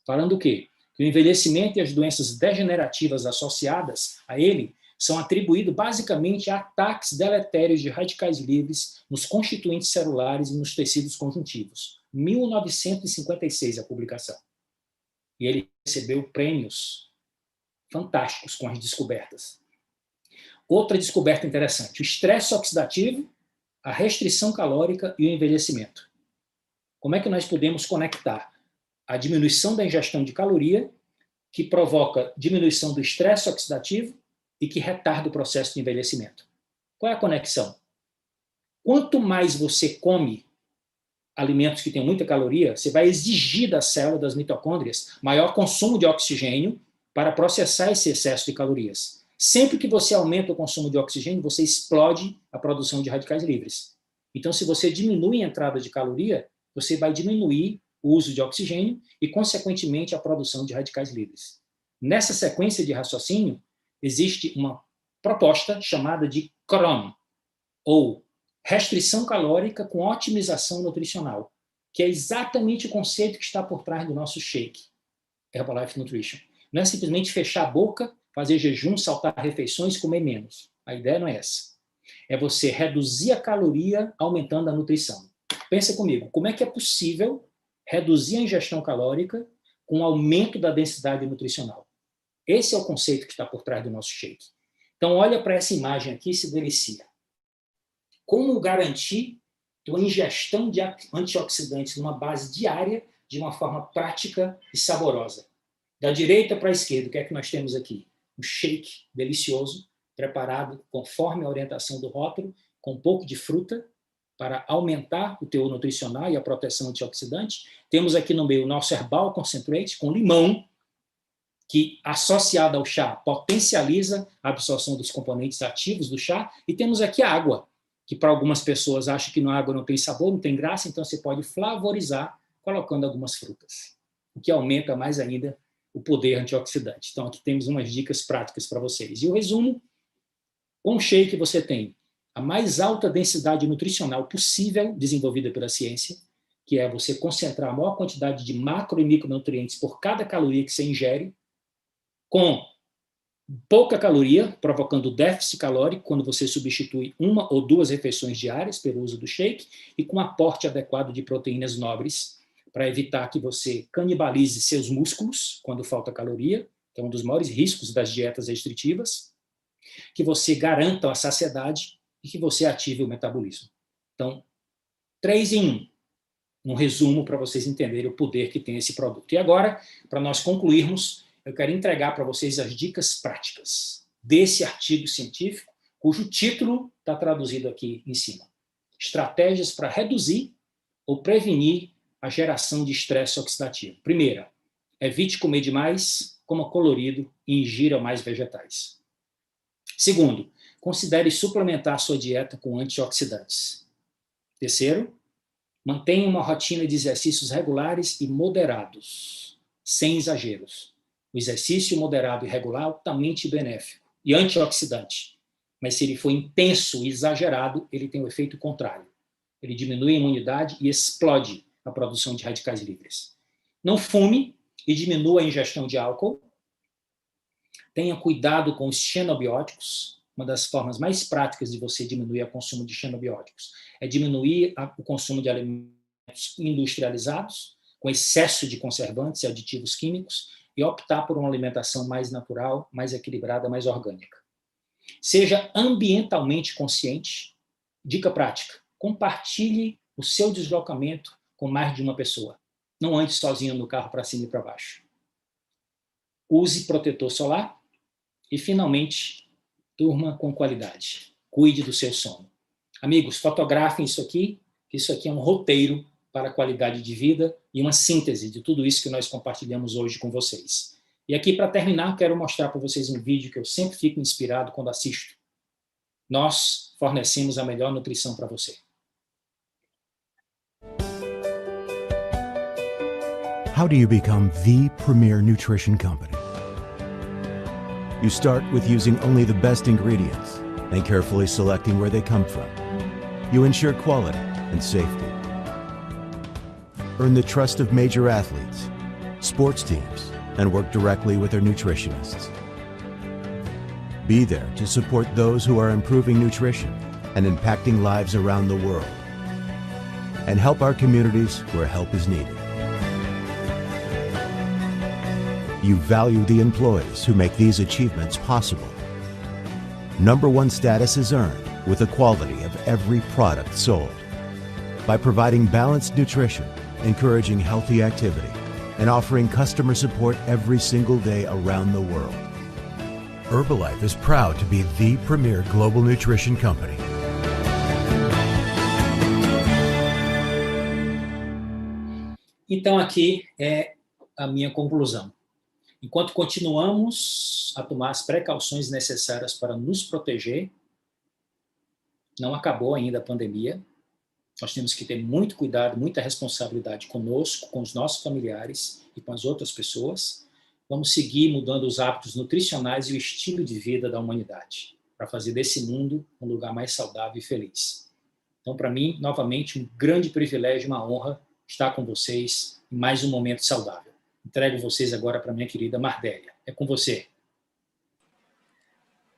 Falando o quê? Que o envelhecimento e as doenças degenerativas associadas a ele são atribuídos basicamente a ataques deletérios de radicais livres nos constituintes celulares e nos tecidos conjuntivos. 1956 a publicação. E ele recebeu prêmios fantásticos com as descobertas. Outra descoberta interessante, o estresse oxidativo, a restrição calórica e o envelhecimento. Como é que nós podemos conectar a diminuição da ingestão de caloria, que provoca diminuição do estresse oxidativo e que retarda o processo de envelhecimento? Qual é a conexão? Quanto mais você come alimentos que têm muita caloria, você vai exigir da célula, das mitocôndrias, maior consumo de oxigênio para processar esse excesso de calorias. Sempre que você aumenta o consumo de oxigênio, você explode a produção de radicais livres. Então, se você diminui a entrada de caloria, você vai diminuir o uso de oxigênio e, consequentemente, a produção de radicais livres. Nessa sequência de raciocínio, existe uma proposta chamada de CRON, ou restrição calórica com otimização nutricional, que é exatamente o conceito que está por trás do nosso shake, Herbalife Nutrition. Não é simplesmente fechar a boca, fazer jejum, saltar refeições e comer menos. A ideia não é essa. É você reduzir a caloria aumentando a nutrição. Pensa comigo, como é que é possível reduzir a ingestão calórica com aumento da densidade nutricional? Esse é o conceito que está por trás do nosso shake. Então, olha para essa imagem aqui e se delicia. Como garantir a ingestão de antioxidantes numa base diária, de uma forma prática e saborosa? Da direita para a esquerda, o que é que nós temos aqui? Um shake delicioso, preparado conforme a orientação do rótulo, com um pouco de fruta, para aumentar o teor nutricional e a proteção antioxidante. Temos aqui no meio o nosso Herbal Concentrate, com limão, que, associado ao chá, potencializa a absorção dos componentes ativos do chá. E temos aqui a água, que para algumas pessoas acham que a água não tem sabor, não tem graça, então você pode flavorizar colocando algumas frutas, o que aumenta mais ainda o poder antioxidante. Então, aqui temos umas dicas práticas para vocês. E o resumo, com o shake você tem a mais alta densidade nutricional possível desenvolvida pela ciência, que é você concentrar a maior quantidade de macro e micronutrientes por cada caloria que você ingere, com pouca caloria, provocando déficit calórico quando você substitui 1 ou 2 refeições diárias pelo uso do shake, e com aporte adequado de proteínas nobres, para evitar que você canibalize seus músculos quando falta caloria, que é um dos maiores riscos das dietas restritivas, que você garanta a saciedade e que você ative o metabolismo. Então, 3 em 1, um resumo para vocês entenderem o poder que tem esse produto. E agora, para nós concluirmos, eu quero entregar para vocês as dicas práticas desse artigo científico, cujo título está traduzido aqui em cima. Estratégias para reduzir ou prevenir a geração de estresse oxidativo. Primeira, evite comer demais, coma colorido e ingira mais vegetais. Segundo, considere suplementar sua dieta com antioxidantes. Terceiro, mantenha uma rotina de exercícios regulares e moderados, sem exageros. O exercício moderado e regular é altamente benéfico e antioxidante, mas se ele for intenso e exagerado, ele tem o efeito contrário. Ele diminui a imunidade e explode a produção de radicais livres. Não fume e diminua a ingestão de álcool. Tenha cuidado com os xenobióticos. Uma das formas mais práticas de você diminuir o consumo de xenobióticos é diminuir o consumo de alimentos industrializados, com excesso de conservantes e aditivos químicos, e optar por uma alimentação mais natural, mais equilibrada, mais orgânica. Seja ambientalmente consciente. Dica prática: compartilhe o seu deslocamento com mais de uma pessoa. Não ande sozinho no carro para cima e para baixo. Use protetor solar. E, finalmente, durma com qualidade. Cuide do seu sono. Amigos, fotografem isso aqui, que isso aqui é um roteiro para a qualidade de vida e uma síntese de tudo isso que nós compartilhamos hoje com vocês. E aqui, para terminar, quero mostrar para vocês um vídeo que eu sempre fico inspirado quando assisto. Nós fornecemos a melhor nutrição para você. How do you become the premier nutrition company? You start with using only the best ingredients and carefully selecting where they come from. You ensure quality and safety. Earn the trust of major athletes, sports teams, and work directly with their nutritionists. Be there to support those who are improving nutrition and impacting lives around the world. And help our communities where help is needed. You value the employees who make these achievements possible. #1 status is earned with the quality of every product sold. By providing balanced nutrition, encouraging healthy activity, and offering customer support every single day around the world. Herbalife is proud to be the premier global nutrition company. Então, aqui é a minha conclusão. Enquanto continuamos a tomar as precauções necessárias para nos proteger, não acabou ainda a pandemia. Nós temos que ter muito cuidado, muita responsabilidade conosco, com os nossos familiares e com as outras pessoas. Vamos seguir mudando os hábitos nutricionais e o estilo de vida da humanidade, para fazer desse mundo um lugar mais saudável e feliz. Então, para mim, novamente, um grande privilégio, uma honra estar com vocês em mais um momento saudável. Entrego vocês agora para minha querida Mardélia. É com você.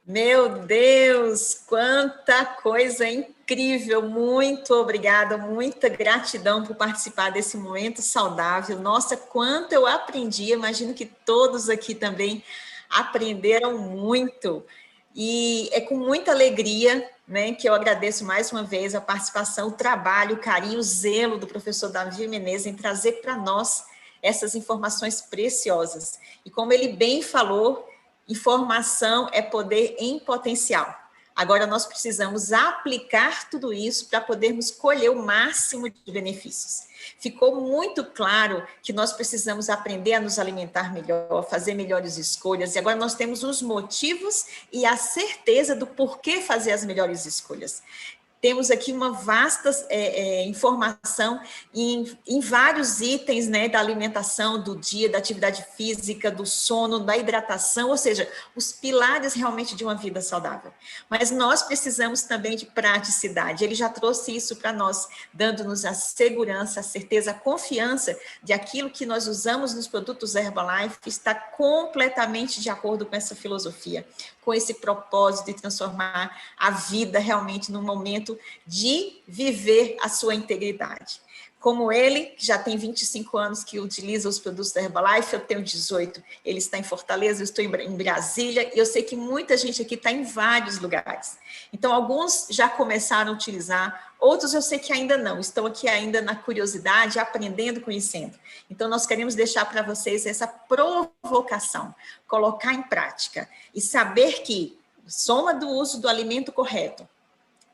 Meu Deus, quanta coisa incrível! Muito obrigada, muita gratidão por participar desse momento saudável. Nossa, quanto eu aprendi, imagino que todos aqui também aprenderam muito. E é com muita alegria, né, que eu agradeço mais uma vez a participação, o trabalho, o carinho, o zelo do professor Davi Menezes em trazer para nós essas informações preciosas. E como ele bem falou, informação é poder em potencial. Agora nós precisamos aplicar tudo isso para podermos colher o máximo de benefícios. Ficou muito claro que nós precisamos aprender a nos alimentar melhor, fazer melhores escolhas, e agora nós temos os motivos e a certeza do porquê fazer as melhores escolhas. Temos aqui uma vasta informação em vários itens, né, da alimentação, do dia, da atividade física, do sono, da hidratação, ou seja, os pilares realmente de uma vida saudável. Mas nós precisamos também de praticidade. Ele já trouxe isso para nós, dando-nos a segurança, a certeza, a confiança de aquilo que nós usamos nos produtos Herbalife está completamente de acordo com essa filosofia, com esse propósito de transformar a vida realmente num momento de viver a sua integridade. Como ele, que já tem 25 anos que utiliza os produtos da Herbalife, eu tenho 18, ele está em Fortaleza, eu estou em Brasília, e eu sei que muita gente aqui está em vários lugares. Então, alguns já começaram a utilizar, outros eu sei que ainda não, estão aqui ainda na curiosidade, aprendendo, conhecendo. Então, nós queremos deixar para vocês essa provocação, colocar em prática e saber que soma do uso do alimento correto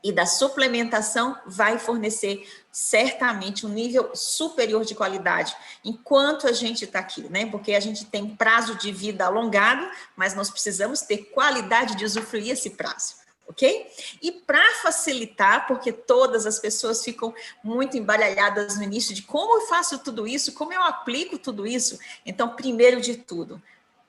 e da suplementação vai fornecer certamente um nível superior de qualidade enquanto a gente está aqui, né? Porque a gente tem prazo de vida alongado, mas nós precisamos ter qualidade de usufruir esse prazo, ok? E para facilitar, porque todas as pessoas ficam muito embaralhadas no início de como eu faço tudo isso, como eu aplico tudo isso. Então, primeiro de tudo,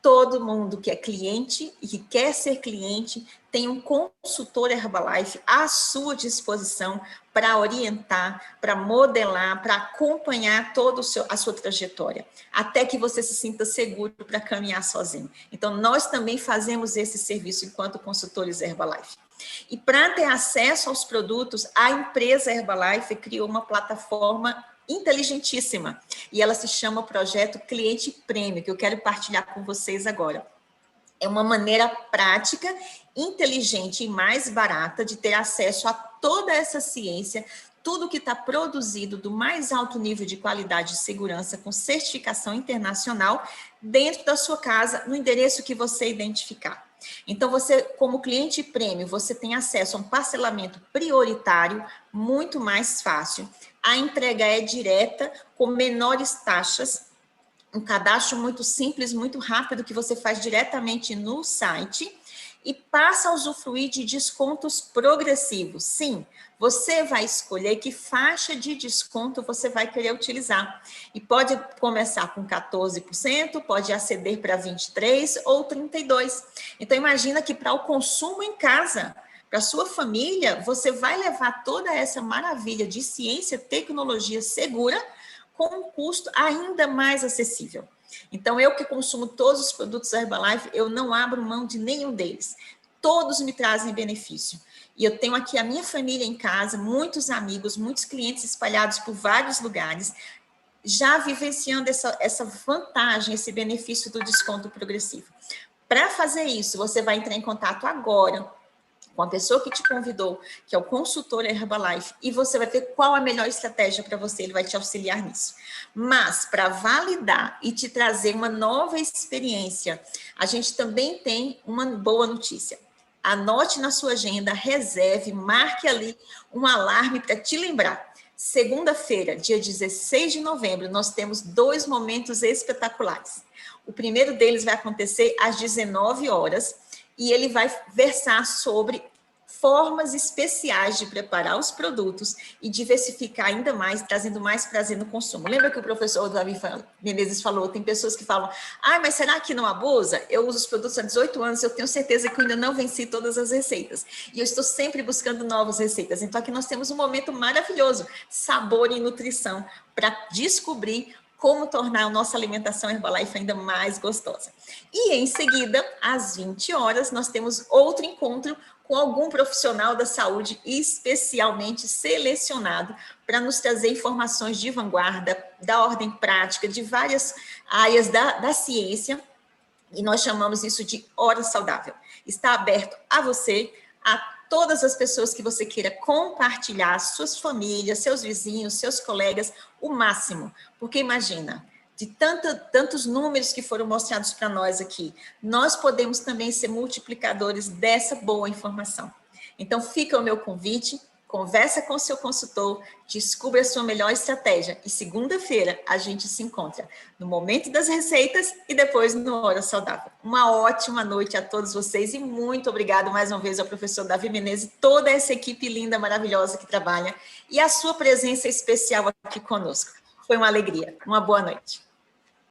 todo mundo que é cliente e que quer ser cliente tem um consultor Herbalife à sua disposição para orientar, para modelar, para acompanhar toda a sua trajetória, até que você se sinta seguro para caminhar sozinho. Então, nós também fazemos esse serviço enquanto consultores Herbalife. E para ter acesso aos produtos, a empresa Herbalife criou uma plataforma inteligentíssima, e ela se chama Projeto Cliente Prêmio, que eu quero partilhar com vocês agora. É uma maneira prática, inteligente e mais barata de ter acesso a toda essa ciência, tudo que está produzido do mais alto nível de qualidade e segurança, com certificação internacional, dentro da sua casa, no endereço que você identificar. Então, você, como cliente prêmio, você tem acesso a um parcelamento prioritário, muito mais fácil. A entrega é direta, com menores taxas, um cadastro muito simples, muito rápido, que você faz diretamente no site, e passa a usufruir de descontos progressivos. Sim, você vai escolher que faixa de desconto você vai querer utilizar. E pode começar com 14%, pode aceder para 23% ou 32%. Então, imagina que para o consumo em casa, para a sua família, você vai levar toda essa maravilha de ciência, tecnologia segura, com um custo ainda mais acessível. Então, eu que consumo todos os produtos Herbalife, eu não abro mão de nenhum deles. todos me trazem benefício. E eu tenho aqui a minha família em casa, muitos amigos, muitos clientes espalhados por vários lugares, já vivenciando essa vantagem, esse benefício do desconto progressivo. Para fazer isso, você vai entrar em contato agora com a pessoa que te convidou, que é o consultor Herbalife, e você vai ver qual a melhor estratégia para você, ele vai te auxiliar nisso. Mas, para validar e te trazer uma nova experiência, a gente também tem uma boa notícia. Anote na sua agenda, reserve, marque ali um alarme para te lembrar. Segunda-feira, dia 16 de novembro, nós temos 2 momentos espetaculares. O primeiro deles vai acontecer às 19 horas e ele vai versar sobre formas especiais de preparar os produtos e diversificar ainda mais, trazendo mais prazer no consumo. Lembra que o professor Davi Menezes falou, tem pessoas que falam, mas será que não abusa? Eu uso os produtos há 18 anos, eu tenho certeza que eu ainda não venci todas as receitas. E eu estou sempre buscando novas receitas. Então aqui nós temos um momento maravilhoso, sabor e nutrição, para descobrir como tornar a nossa alimentação Herbalife ainda mais gostosa. E em seguida, às 20 horas, nós temos outro encontro com algum profissional da saúde especialmente selecionado para nos trazer informações de vanguarda, da ordem prática, de várias áreas da ciência, e nós chamamos isso de Hora Saudável. Está aberto a você, a todas as pessoas que você queira compartilhar, suas famílias, seus vizinhos, seus colegas, o máximo. Porque imagina, de tantos números que foram mostrados para nós aqui, nós podemos também ser multiplicadores dessa boa informação. Então fica o meu convite, conversa com o seu consultor, descubra a sua melhor estratégia e segunda-feira a gente se encontra no Momento das Receitas e depois no Hora Saudável. Uma ótima noite a todos vocês e muito obrigado mais uma vez ao professor Davi Menezes e toda essa equipe linda, maravilhosa que trabalha e a sua presença especial aqui conosco. Foi uma alegria. Uma boa noite.